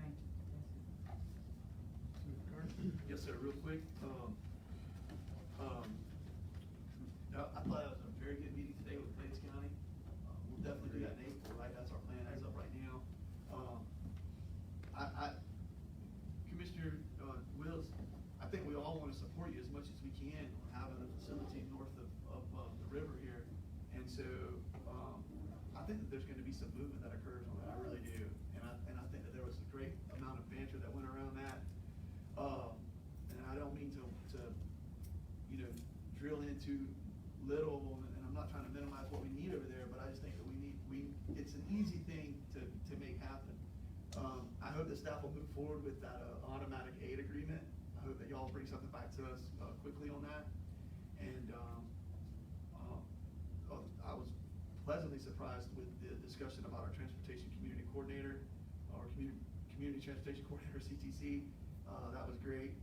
Thank you. Yes, sir, real quick, I thought that was a very good meeting today with Plains County. We'll definitely do that in April, right, that's our plan as of right now. Commissioner, Wills, I think we all wanna support you as much as we can on having a facility north of the river here. And so, I think that there's gonna be some movement that occurs on that, I really do. And I think that there was a great amount of banter that went around that. And I don't mean to, you know, drill into little, and I'm not trying to minimize what we need over there, but I just think that it's an easy thing to make happen. I hope that staff will move forward with that, automatic aid agreement. I hope that y'all bring something back to us, quickly on that. And, I was pleasantly surprised with the discussion about our transportation community coordinator, or community transportation coordinator, CTC. That was great.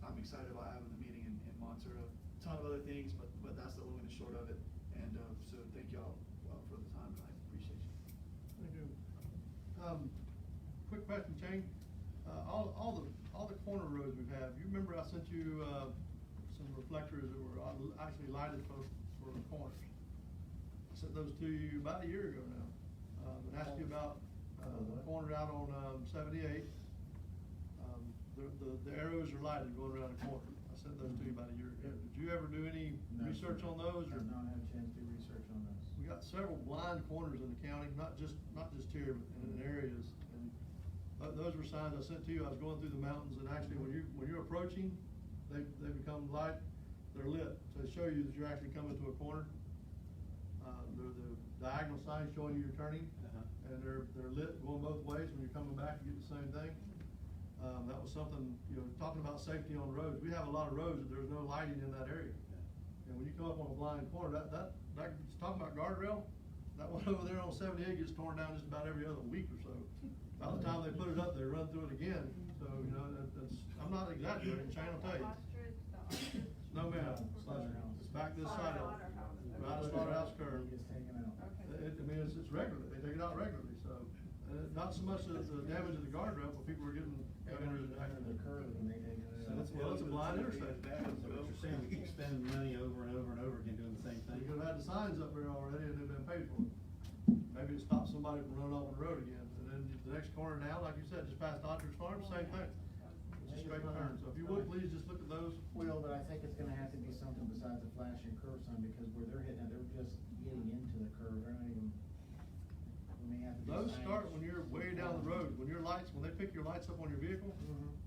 I'm excited about having the meeting in Monterey. A ton of other things, but that's the long and the short of it. And, so thank y'all, for the time tonight. Appreciate you. Thank you. Quick question, Shane. All the corner roads we've had, you remember I sent you, some reflectors that were actually lighted for the corners? I sent those to you about a year ago now. And asked you about, the corner out on, 78. The arrows are lighted going around the corner. I sent those to you about a year ago. Did you ever do any research on those, or? I've not had a chance to do research on those. We got several blind corners in the county, not just here, but in areas. And those were signs I sent to you. I was going through the mountains, and actually when you're approaching, they become light, they're lit to show you that you're actually coming to a corner. The diagonal signs showing you you're turning, and they're lit going both ways. When you're coming back, you get the same thing. That was something, you know, talking about safety on the roads. We have a lot of roads that there's no lighting in that area. And when you come up on a blind corner, that talking about guardrail, that one over there on 78 gets torn down just about every other week or so. By the time they put it up, they run through it again. So, you know, that's, I'm not exaggerating, Shane will tell you. No, ma'am, it's back this side of it. Right at Slaughterhouse curve. It gets taken out. I mean, it's regular, they take it out regularly, so, not so much the damage of the guardrail, but people are getting. The curve and they take it out. Well, it's a blind interstate. So what you're saying, we keep spending money over and over and over again doing the same thing? You could have had the signs up there already and they've been paid for. Maybe it stops somebody from running off the road again. And then the next corner now, like you said, just past Autry's Farm, same thing. It's a straight turn. So if you would, please just look at those. Well, but I think it's gonna have to be something besides a flashing curve sign, because where they're hitting it, they're just getting into the curve, they're not even. We may have to do Those signs. start when you're way down the road. When they pick your lights up on your vehicle,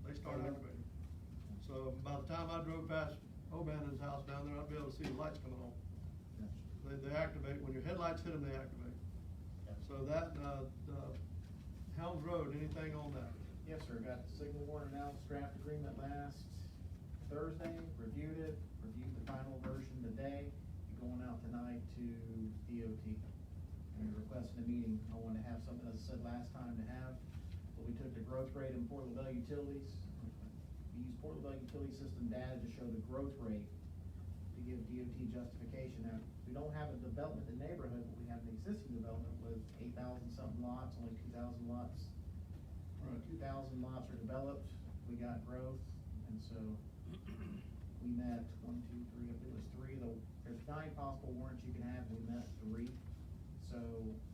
they start activating. So by the time I drove past O'Bannon's house down there, I'd be able to see the lights coming on. They activate, when your headlights hit them, they activate. So that, Helms Road, anything on that, Yes, sir, got the signal warrant announced draft agreement last Thursday, reviewed the final version today, going out tonight to DOT. And we requested a meeting, I wanted to have something, as I said last time, to have, but we took the growth rate in Port LaBelle Utilities. We used Port LaBelle Utility System data to show the growth rate to give DOT justification. Now, we don't have a development in the neighborhood, but we have an existing development with 8,000 something lots, only 2,000 lots. Only 2,000 lots are developed, we got growth, and so we met 1, 2, 3, it was 3, there's 9 possible warrants you can have, we met 3. So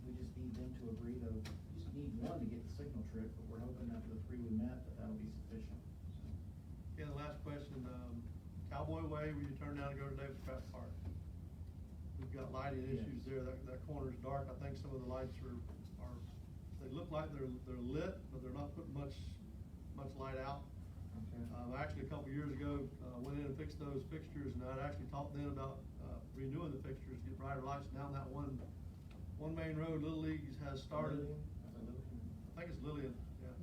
we just need them to agree, though, we just need 1 to get the signal trip, but we're hoping that for the 3 we met, that'll be sufficient. So, Yeah, the last question, Cowboy Way, where you turn down to go to Davis Craft Park. We've got lighting Yes. issues there, that corner's dark, I think some of the lights are, they look like they're lit, but they're not putting much light out. Okay. Actually, a couple years ago, went in and fixed those fixtures, and I'd actually talked then about, renewing the fixtures, get brighter lights down that one main road, Little Leagues has started. Lillian? Is that Lillian? I think it's Lillian, yeah.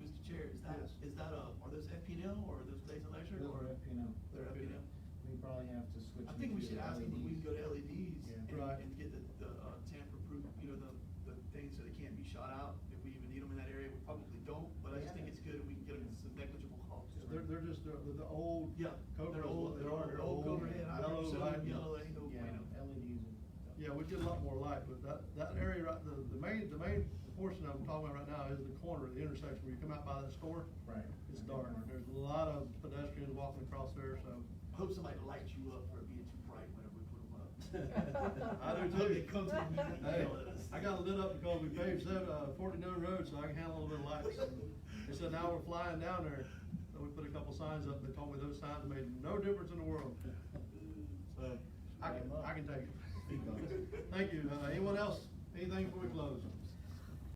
Mr. Chair, are those FPL or are those Days Electric Those or? are FPL. They're FPL. We probably have to switch. I think we them should to ask them if we can go to LEDs Yeah. Right. and get the tamper-proof, the things so they can't be shot out. If we even need them in that area, we probably don't, but I just think it's good if we can get them at some negligible cost. They're just, the old. Yeah, Cobras, they're old, what they are, they're old Cobra head, I yellow remember light. selling yellow, ain't no Yeah, bueno. LEDs. Yeah, we get a lot more light, but that area, right, the main portion I'm talking about right now is the corner of the intersection where you come out by that store. Right. It's dark, there's a lot of pedestrians walking across there, so. I hope somebody lights you up for it being too bright whenever we put them up. I do hope too. they come to the meeting and Hey, yell at us. I got it lit up because we paved 49 Road, so I can handle a little bit of light. So they said now we're flying down there, so we put a couple signs up, they told me those signs made no difference in the world.